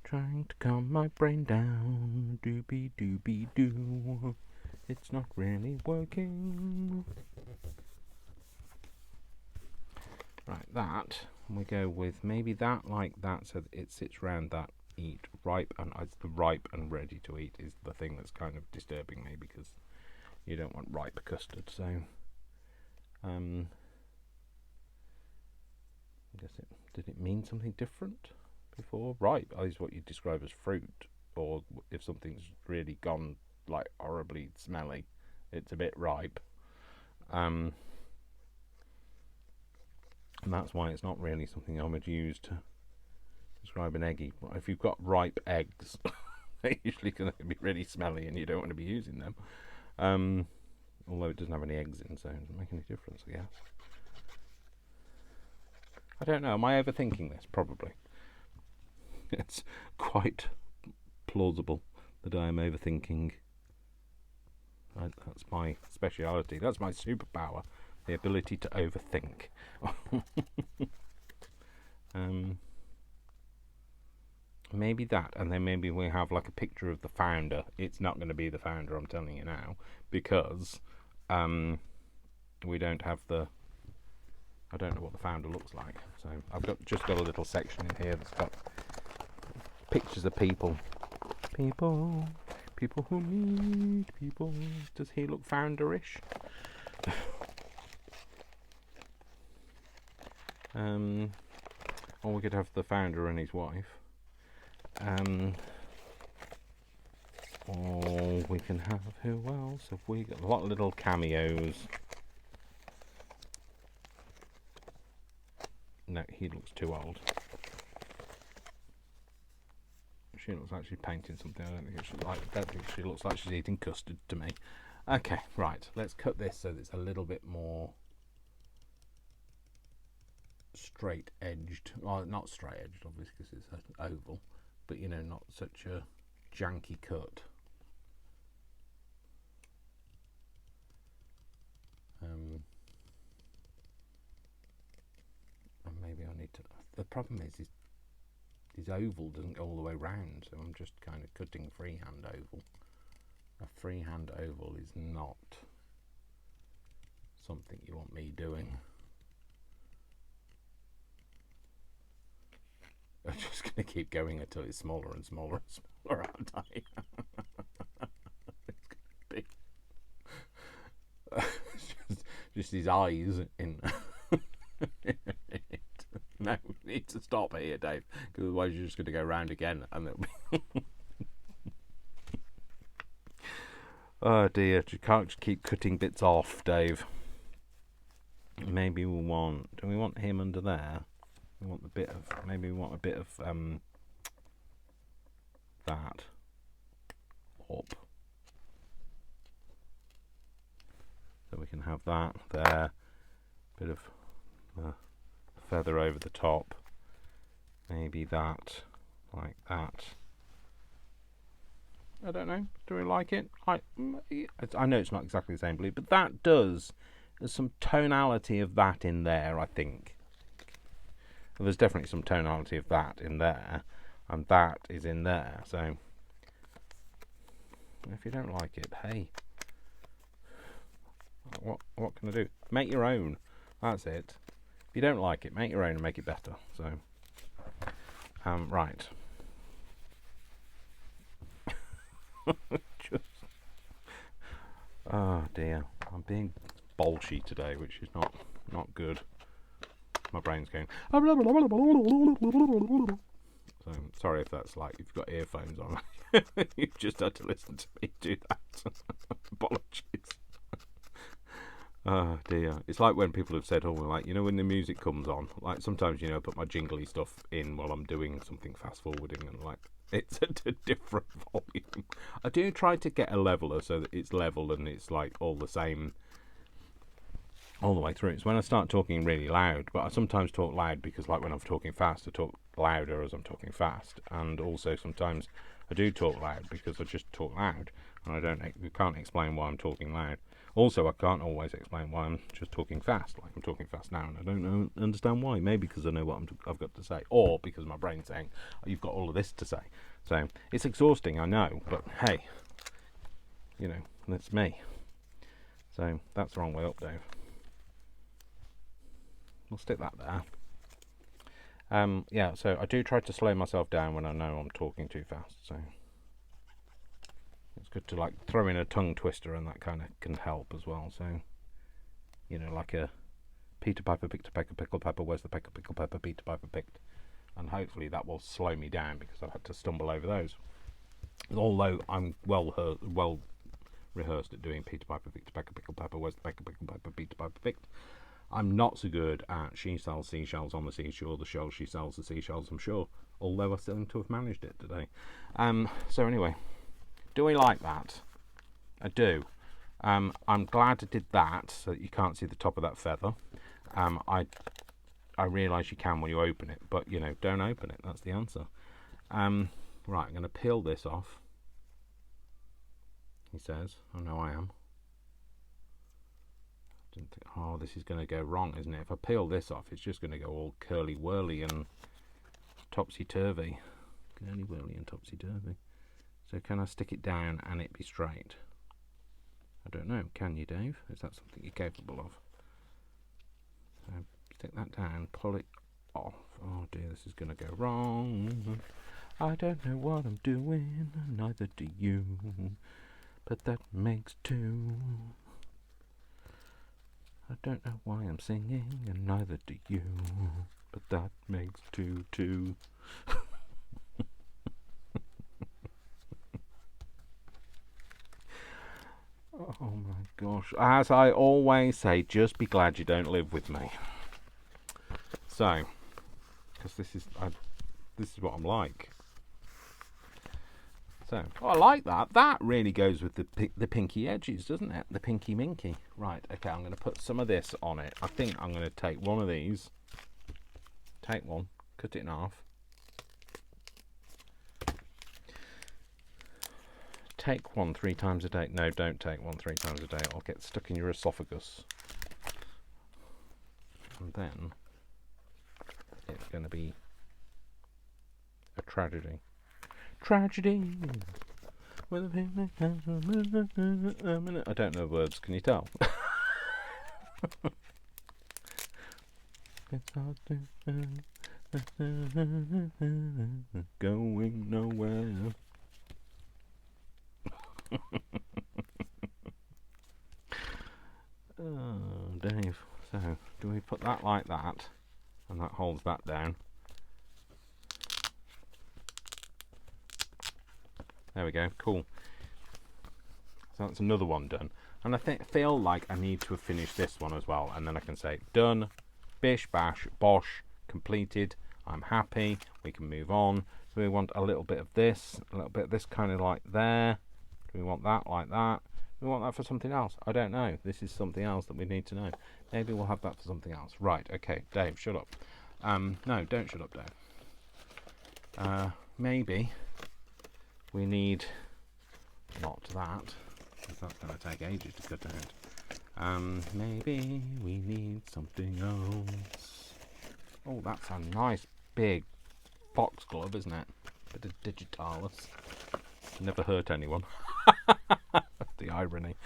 trying to calm my brain down, doobie doobie doo. It's not really working. Right, that we go with maybe that like that, so that it sits round that. Eat ripe, and it's the ripe and ready to eat is the thing that's kind of disturbing me, because you don't want ripe custard. So I guess did it mean something different before? Ripe is what you describe as fruit, or if something's really gone like horribly smelly, it's a bit ripe. And that's why it's not really something I would use to describe an eggy. If you've got ripe eggs, they're usually going to be really smelly and you don't want to be using them. Although it doesn't have any eggs in, so it doesn't make any difference, I guess. I don't know, am I overthinking this? Probably. It's quite plausible that I am overthinking. That's my speciality. That's my superpower. The ability to overthink. Maybe that, and then maybe we have like a picture of the founder. It's not going to be the founder, I'm telling you now, because we don't have the. I don't know what the founder looks like. So I've just got a little section in here that's got pictures of people who meet people. Does he look founderish? Or we could have the founder and his wife. Or we can have, who else have we got? A lot of little cameos. No, he looks too old. She looks like she's painting something. I don't think she looks like she's eating custard to me. Okay, right. Let's cut this so that it's a little bit more straight edged. Well, not straight edged, obviously, because it's an oval. But, you know, not such a janky cut. And maybe I need to. The problem is his oval doesn't go all the way round, so I'm just kind of cutting freehand oval. A freehand oval is not something you want me doing. I'm just going to keep going until it's smaller and smaller and smaller, aren't I? It's going to be just his eyes in. No, we need to stop here, Dave, because otherwise you're just going to go round again, and it'll be. Oh dear, you can't just keep cutting bits off, Dave. Maybe we want. Do we want him under there? We want the bit of. Maybe we want a bit of that up, so we can have that there. Bit of feather over the top. Maybe that, like that. I don't know. Do we like it? I know it's not exactly the same blue, but that does. There's some tonality of that in there, I think. Well, there's definitely some tonality of that in there, and that is in there. So, if you don't like it, hey, what can I do? Make your own. That's it. If you don't like it, make your own and make it better. So, right. Oh dear, I'm being bolshy today, which is not good. My brain's going. So sorry if that's like you've got earphones on. You've just had to listen to me do that. Apologies. Oh dear. It's like when people have said, oh, like, you know, when the music comes on, like sometimes, you know, I put my jingly stuff in while I'm doing something fast forwarding, and like it's at a different volume. I do try to get a leveler so that it's level and it's like all the same all the way through. It's when I start talking really loud, but I sometimes talk loud because, like, when I'm talking fast, I talk louder as I'm talking fast, and also sometimes I do talk loud because I just talk loud, and I can't explain why I'm talking loud. Also, I can't always explain why I'm just talking fast, like I'm talking fast now, and I don't understand why. Maybe because I know what I've got to say, or because my brain's saying, oh, you've got all of this to say. So it's exhausting, I know, but hey, you know, that's me. So that's the wrong way up, Dave. We'll stick that there. Yeah, so I do try to slow myself down when I know I'm talking too fast, so it's good to like throw in a tongue twister, and that kind of can help as well. So, you know, like a Peter Piper picked a peck of pickled pepper, where's the peck of pickled pepper Peter Piper picked? And hopefully that will slow me down because I've had to stumble over those. Although I'm well rehearsed at doing Peter Piper picked a peck of pickled pepper, where's the peck of pickled pepper Peter Piper picked? I'm not so good at she sells seashells on the seashore, the shell she sells the seashells, I'm sure. Although I still seem to have managed it today. So anyway, do we like that? I do. I'm glad I did that so that you can't see the top of that feather. I realise you can when you open it, but, you know, don't open it. That's the answer. Right, I'm going to peel this off. He says. Oh, no, I am. Didn't think, oh, this is going to go wrong, isn't it? If I peel this off, it's just going to go all curly-whirly and topsy-turvy. Curly-whirly and topsy-turvy. So can I stick it down and it be straight? I don't know. Can you, Dave? Is that something you're capable of? So stick that down, pull it off. Oh dear, this is going to go wrong. I don't know what I'm doing, neither do you. But that makes two. I don't know why I'm singing, and neither do you. But that makes two. Oh my gosh. As I always say, just be glad you don't live with me. So, because this is what I'm like. So, oh, I like that. That really goes with the pinky edges, doesn't it? The pinky minky. Right, okay, I'm going to put some of this on it. I think I'm going to take one of these. Take one, cut it in half. Take one 3 times a day. No, don't take one 3 times a day. It'll get stuck in your esophagus. And then it's going to be a tragedy. Tragedy. I don't know words. Can you tell? It's hard to going nowhere. Oh, Dave. So, do we put that like that? And that holds that down. There we go. Cool. So that's another one done. And I feel like I need to have finished this one as well. And then I can say, done. Bish, bash, bosh. Completed. I'm happy. We can move on. Do we want a little bit of this? A little bit of this kind of like there? Do we want that like that? Do we want that for something else? I don't know. This is something else that we need to know. Maybe we'll have that for something else. Right, okay. Dave, shut up. No, don't shut up, Dave. Maybe we need not that, because that's going to take ages to cut out. Maybe we need something else. Oh, that's a nice big foxglove, isn't it? Bit of digitalis. Never hurt anyone. The irony.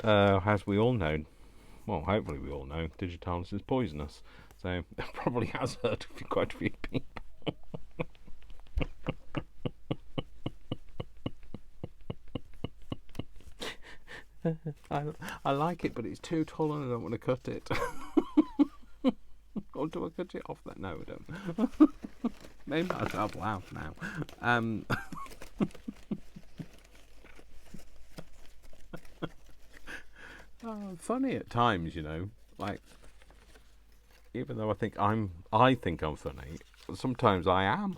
As we all know, well, hopefully we all know, digitalis is poisonous. So it probably has hurt quite a few people. I like it, but it's too tall and I don't want to cut it. Or do I cut it off? That no, I don't. Maybe I'll help out now. Funny at times, you know. Like, even though I think I'm funny, sometimes I am.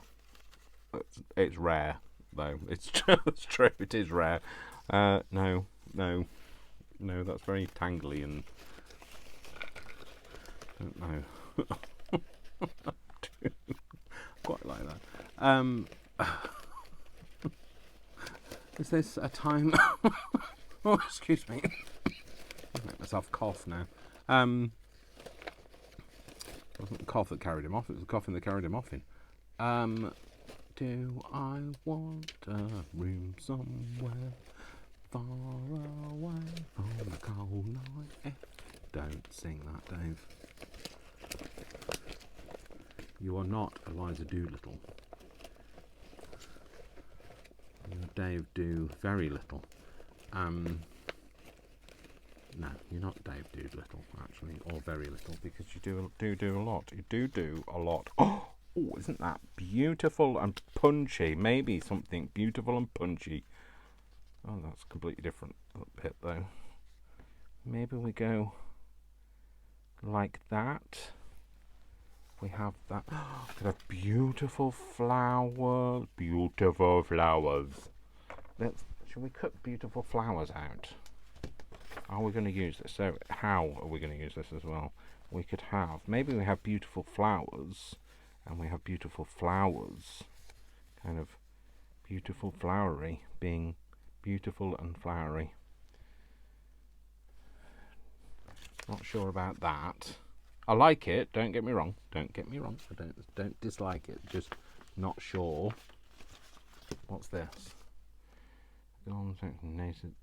It's rare, though. It's true. It is rare. No, that's very tangly and I don't know. Quite like that. Is this a time? Oh, excuse me. I'll make myself cough now. It wasn't the cough that carried him off, it was the coughing that carried him off in. Do I want a room somewhere far away from the cold night? Don't sing that, Dave. You are not Eliza Doolittle. You're Dave Do Very Little. No, you're not Dave Doolittle, actually, or very little, because you do a lot. You do a lot. Oh, isn't that beautiful and punchy? Maybe something beautiful and punchy. Oh, that's completely different bit, though. Maybe we go like that. We have that. Got a beautiful flower. Beautiful flowers. Should we cut beautiful flowers out? Are we going to use this? So how are we going to use this as well? We could have, maybe we have beautiful flowers, and we have beautiful flowers, kind of beautiful flowery, being beautiful and flowery. Not sure about that. I like it, don't get me wrong. I don't dislike it, just not sure. What's this? Nature's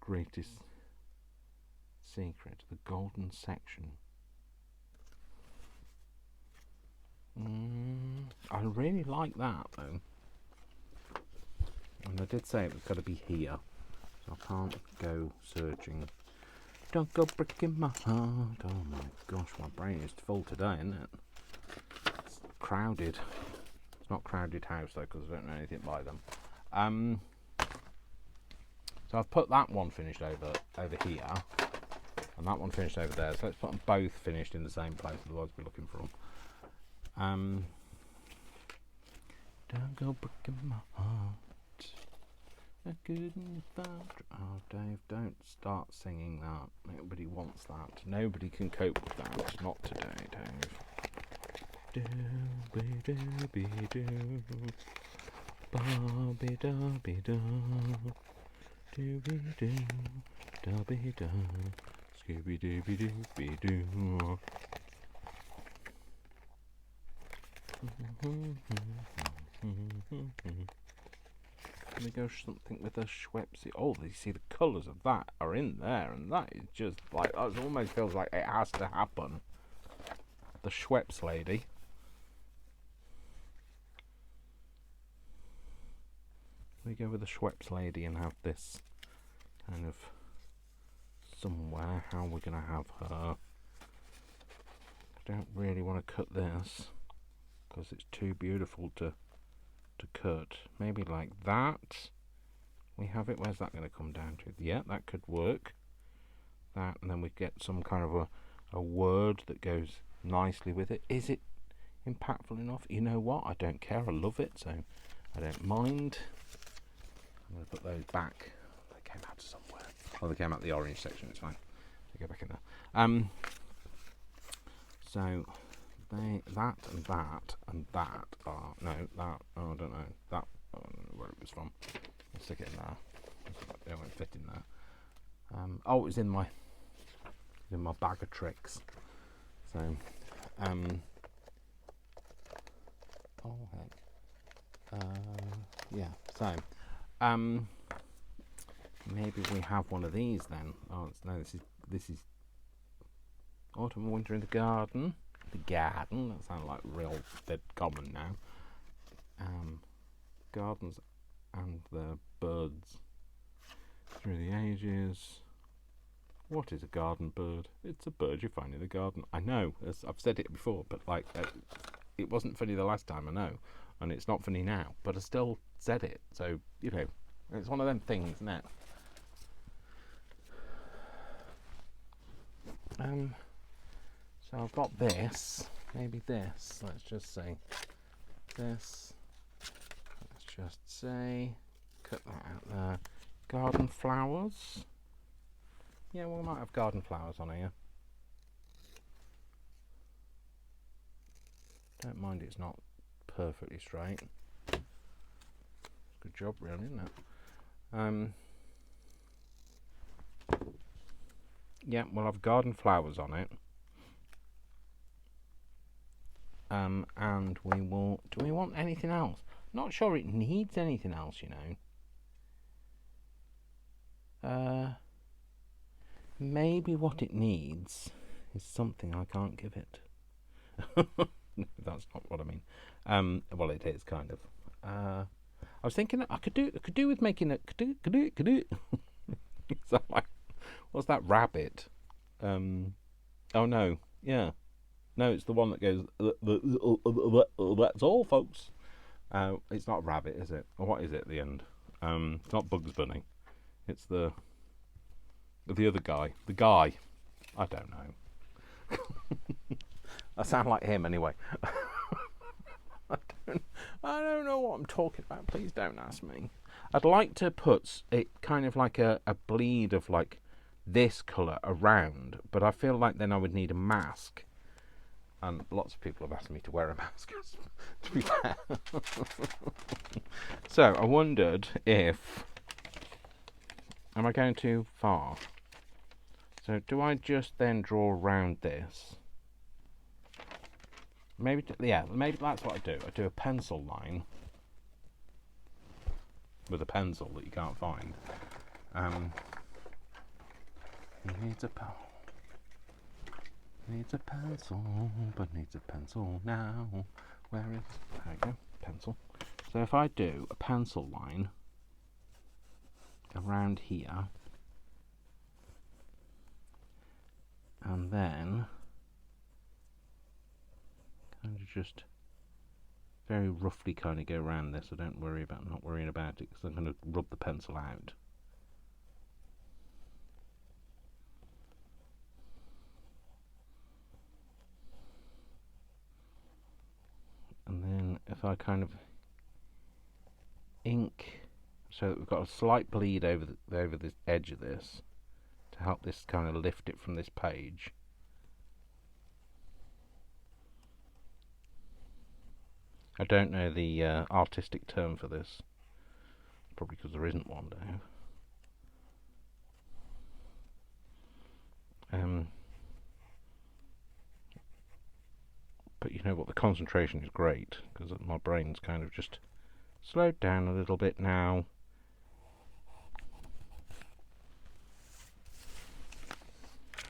greatest secret, the golden section. I really like that, though. And I did say it was got to be here, so I can't go searching. Don't go breaking my heart. Oh my gosh, my brain is full today, isn't it? It's crowded. It's not Crowded House, though, because I don't know anything by them. So I've put that one finished over here, and that one finished over there. So let's put them both finished in the same place, otherwise we're looking for them. Don't go breaking my heart. I couldn't find. Oh, Dave, don't start singing that. Nobody wants that. Nobody can cope with that. Not today, Dave. Do-be-do-be-do. Ba-be-da-be-da. Do-be-do. Da-be-da. Scooby-dooby-dooby-doo. Let me go something with a Schweppes. Oh, you see the colours of that are in there, and that is just like, it almost feels like it has to happen. The Schweppes lady. We go with the Schweppes lady and have this kind of somewhere. How are we going to have her? I don't really want to cut this because it's too beautiful to cut. Maybe like that. We have it. Where's that going to come down to? Yeah, that could work. That, and then we get some kind of a word that goes nicely with it. Is it impactful enough? You know what? I don't care. I love it, so I don't mind. I'm going to put those back. They came out somewhere. Oh, they came out the orange section. It's fine. They go back in there. So that and that and that are that. Oh, I don't know that. I don't know where it was from. I'll stick it in there. It won't fit in there. Oh, it was in my bag of tricks. So, oh heck. Yeah. So, maybe we have one of these then. Oh no, this is autumn and winter in the garden. The garden. That sounds like real dead common now. Gardens and the birds through the ages. What is a garden bird? It's a bird you find in the garden. I know, as I've said it before, but like it wasn't funny the last time, I know, and it's not funny now, but I still said it. So, you know, it's one of them things, isn't it? So I've got this, maybe this, let's just say this, let's just say, cut that out there, garden flowers. Yeah, we might have garden flowers on here. Don't mind it's not perfectly straight. Good job, really, isn't it? Yeah, we'll have garden flowers on it. And we will. Do we want anything else? Not sure it needs anything else, you know. Maybe what it needs is something I can't give it. That's not what I mean. Well, it is kind of. I was thinking that I could do with making a could do. So like, what's that rabbit? Oh no, yeah, no, it's the one that goes. That's all, folks. It's not a rabbit, is it? Or what is it at the end? It's not Bugs Bunny. It's the other guy. The guy. I don't know. I sound like him anyway. I don't know what I'm talking about. Please don't ask me. I'd like to put it kind of like a bleed of like this colour around, but I feel like then I would need a mask. And lots of people have asked me to wear a mask, to be fair. So I wondered if... Am I going too far? So do I just then draw around this? Maybe that's what I do. I do a pencil line with a pencil that you can't find. He needs a pencil, but needs a pencil now. Where is? There we go, pencil. So if I do a pencil line around here, and then kind of just very roughly kind of go around this. I don't worry about not worrying about it because I'm going to rub the pencil out. And then if I kind of ink so that we've got a slight bleed over the edge of this to help this kind of lift it from this page. I don't know the artistic term for this, probably because there isn't one, Dave. But you know what, the concentration is great, because my brain's kind of just slowed down a little bit now.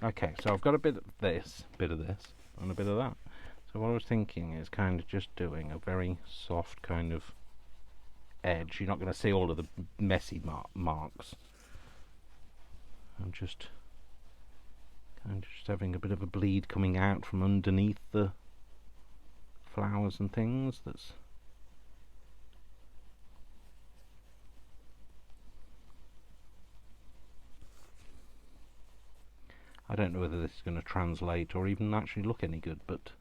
Okay, so I've got a bit of this, and a bit of that. So what I was thinking is kind of just doing a very soft kind of edge. You're not going to see all of the messy marks. I'm just kind of just having a bit of a bleed coming out from underneath the flowers and things. That's I don't know whether this is going to translate or even actually look any good, but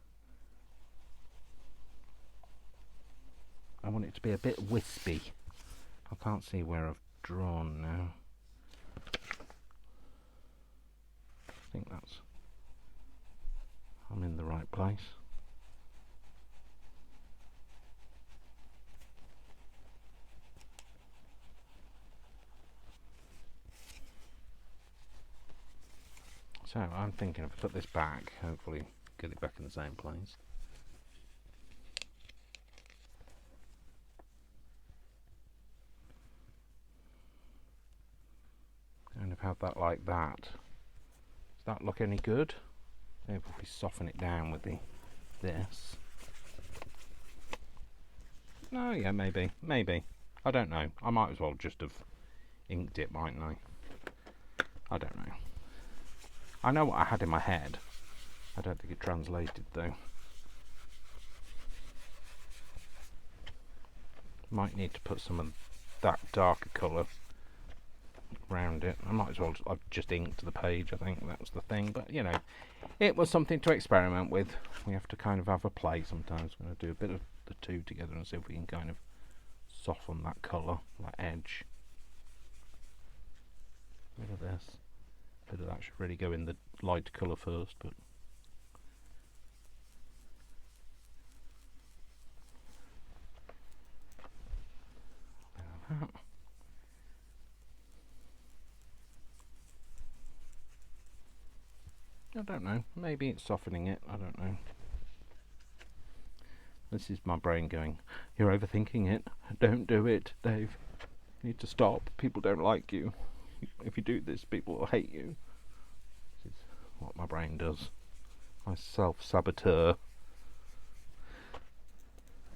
I want it to be a bit wispy. I can't see where I've drawn now. I think I'm in the right place. So I'm thinking if I put this back, hopefully get it back in the same place. Kind of have that like that. Does that look any good? Maybe if we soften it down with this. No, yeah, maybe. I don't know. I might as well just have inked it, mightn't I? I don't know. I know what I had in my head. I don't think it translated though. Might need to put some of that darker colour around it. I might as well, I've just inked the page, I think that was the thing. But, you know, it was something to experiment with. We have to kind of have a play sometimes. We're going to do a bit of the two together and see if we can kind of soften that colour, that edge. Bit of this. Bit of that should really go in the light colour first, but I don't know. Maybe it's softening it. I don't know. This is my brain going, you're overthinking it. Don't do it, Dave. You need to stop. People don't like you. If you do this, people will hate you. This is what my brain does. My self-saboteur.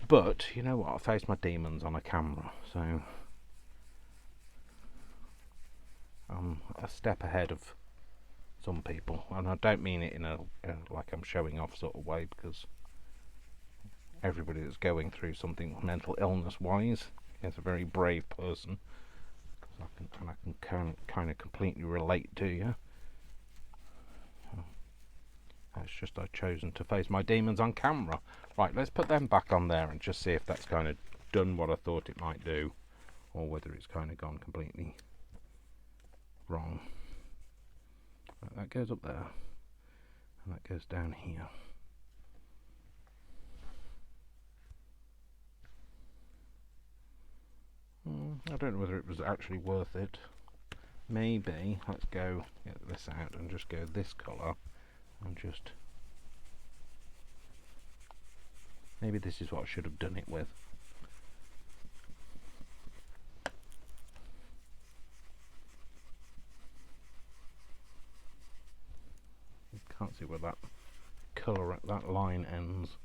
But, you know what? I face my demons on a camera, so I'm a step ahead of some people. And I don't mean it in a like I'm showing off sort of way, because everybody that's going through something mental illness-wise is a very brave person. I can kind of completely relate to you. It's just I've chosen to face my demons on camera. Right, let's put them back on there and just see if that's kind of done what I thought it might do, or whether it's kind of gone completely wrong. Right, that goes up there, and that goes down here. I don't know whether it was actually worth it. Maybe, let's go get this out and just go this colour and just... Maybe this is what I should have done it with. Can't see where that colour at that line ends.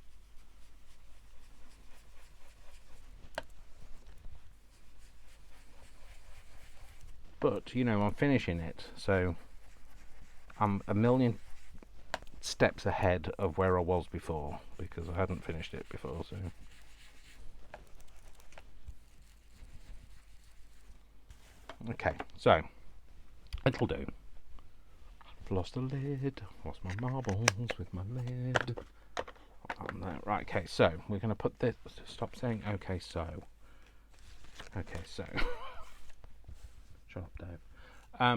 But, you know, I'm finishing it, so I'm a million steps ahead of where I was before, because I hadn't finished it before, so... Okay, so, it'll do. I've lost the lid, lost my marbles with my lid. On there. Right, okay, so, we're going to put this... Stop saying, okay, so. Okay, so... Shut up, Dave. I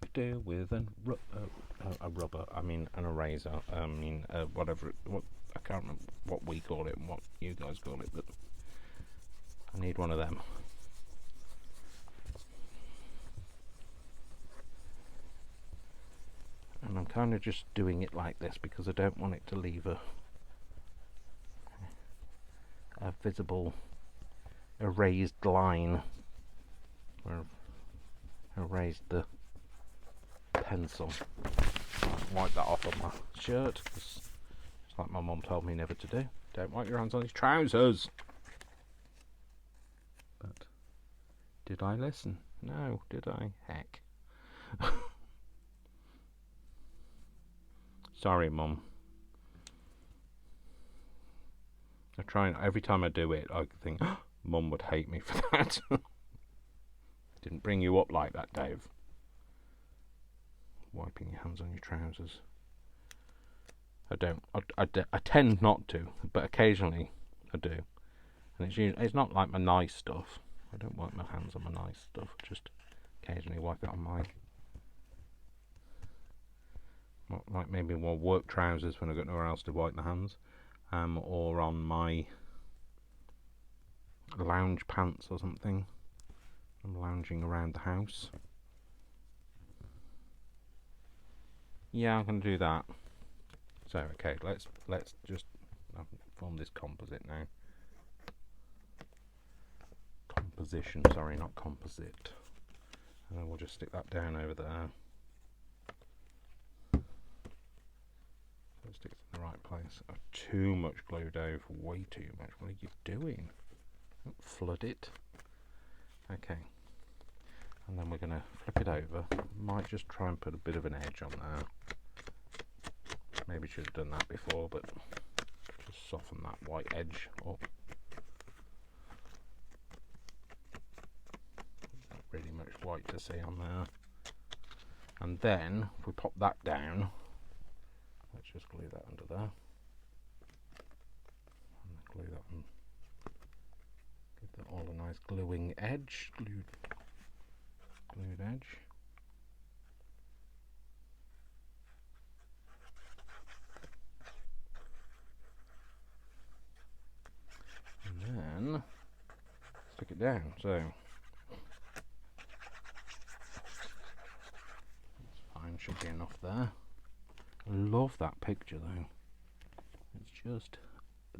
could do with a rubber. I mean, an eraser. I mean, whatever. I can't remember what we call it and what you guys call it, but I need one of them. And I'm kind of just doing it like this because I don't want it to leave a visible erased line where I've erased the pencil. I'll wipe that off on my shirt, because it's like my mum told me never to do. Don't wipe your hands on his trousers. But did I listen? No, did I? Heck. Sorry, Mum. I try, every time I do it, I think, oh, Mum would hate me for that. Didn't bring you up like that, Dave. Wiping your hands on your trousers. I don't. I tend not to, but occasionally I do. And it's not like my nice stuff. I don't wipe my hands on my nice stuff. Just occasionally wipe it on my, like maybe more work trousers when I've got nowhere else to wipe my hands, or on my lounge pants or something. I'm lounging around the house. Yeah, I'm going to do that. So, okay, let's just form this composite now. Composition, sorry, not composite. And then we'll just stick that down over there. So it sticks in the right place. Oh, too much glue, Dave. Way too much. What are you doing? Don't flood it. Okay. And then we're going to flip it over. Might just try and put a bit of an edge on there. Maybe should have done that before, but just soften that white edge up. Not really much white to see on there. And then if we pop that down, let's just glue that under there. And glue that on. Give that all a nice gluing edge. Glued edge. And then stick it down. So that's fine, should be enough there. I love that picture though. It's just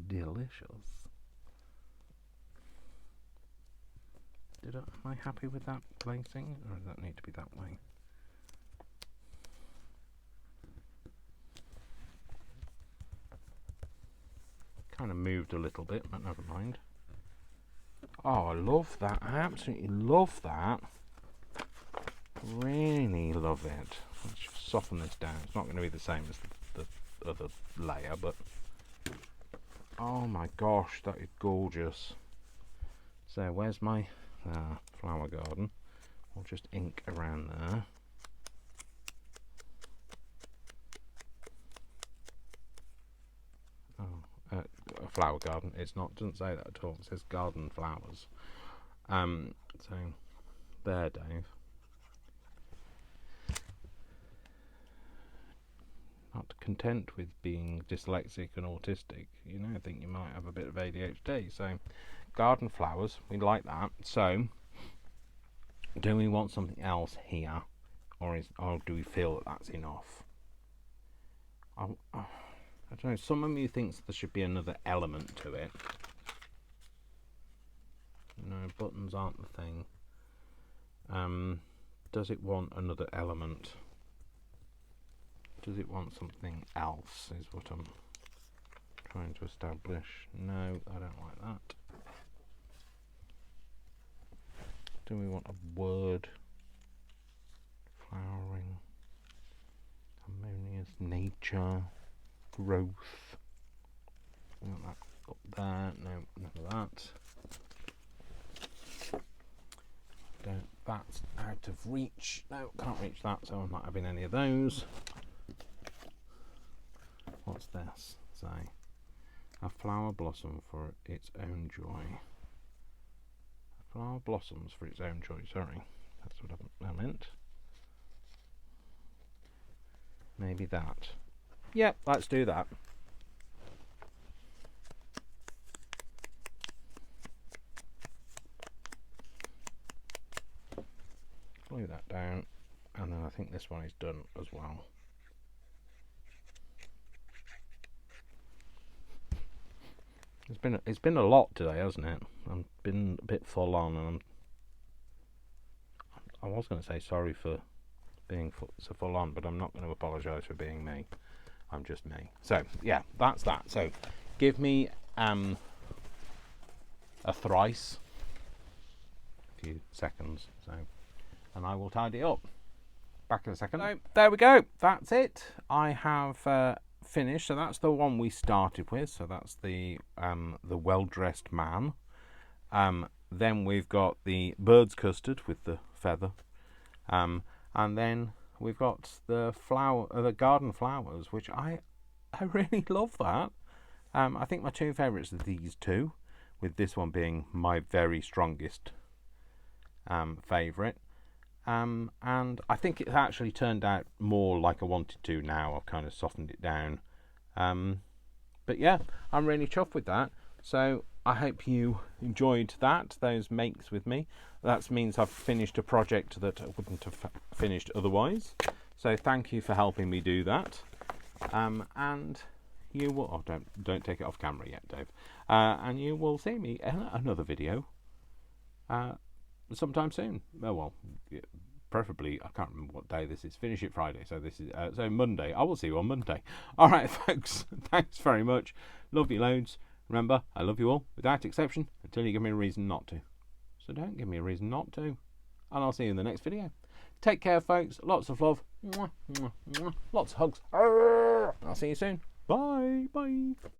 delicious. Am I happy with that placing, or does that need to be that way? Kind of moved a little bit, but never mind. Oh, I love that. I absolutely love that. Really love it. Let's just soften this down. It's not going to be the same as the other layer, but oh my gosh, that is gorgeous. So where's my flower garden? We'll just ink around there. Oh, a flower garden. It's not. Doesn't say that at all. It says garden flowers. So there, Dave. Not content with being dyslexic and autistic, you know, I think you might have a bit of ADHD. So garden flowers, we like that. So do we want something else here, or do we feel that that's enough? I don't know. Some of you thinks there should be another element to it. No, buttons aren't the thing. Does it want another element? Does it want something else, is what I'm trying to establish. No, I don't like that. Do we want a word? Flowering, harmonious, nature, growth. We want that up there. No, none of that. That's out of reach. No, can't reach that, so I'm not having any of those. What's this say? A flower blossom for its own joy. A flower blossoms for its own joy. Sorry, that's what I meant. Maybe that. Yep, let's do that. Glue that down, and then I think this one is done as well. It's been a lot today, hasn't it? I've been a bit full on, and I was going to say sorry for being so full on, but I'm not going to apologise for being me. I'm just me. So yeah, that's that. So give me a thrice, a few seconds, so, and I will tidy it up. Back in a second. So there we go. That's it. I have finished. So that's the one we started with. So that's the well-dressed man. Then we've got the bird's custard with the feather, and then we've got the garden flowers, which I really love that. I think my two favourites are these two, with this one being my very strongest favourite. And I think it's actually turned out more like I wanted to now. I've kind of softened it down. But yeah, I'm really chuffed with that. So I hope you enjoyed those makes with me. That means I've finished a project that I wouldn't have finished otherwise. So thank you for helping me do that. And you will... Oh, don't take it off camera yet, Dave. And you will see me in another video sometime soon. Oh, well, preferably, I can't remember what day this is. Finish it Friday, so this is so Monday. I will see you on Monday. All right, folks. Thanks very much. Love you loads. Remember, I love you all without exception until you give me a reason not to. So don't give me a reason not to. and I'll see you in the next video. Take care, folks. Lots of love. Mwah, mwah, mwah. Lots of hugs. I'll see you soon. Bye. Bye.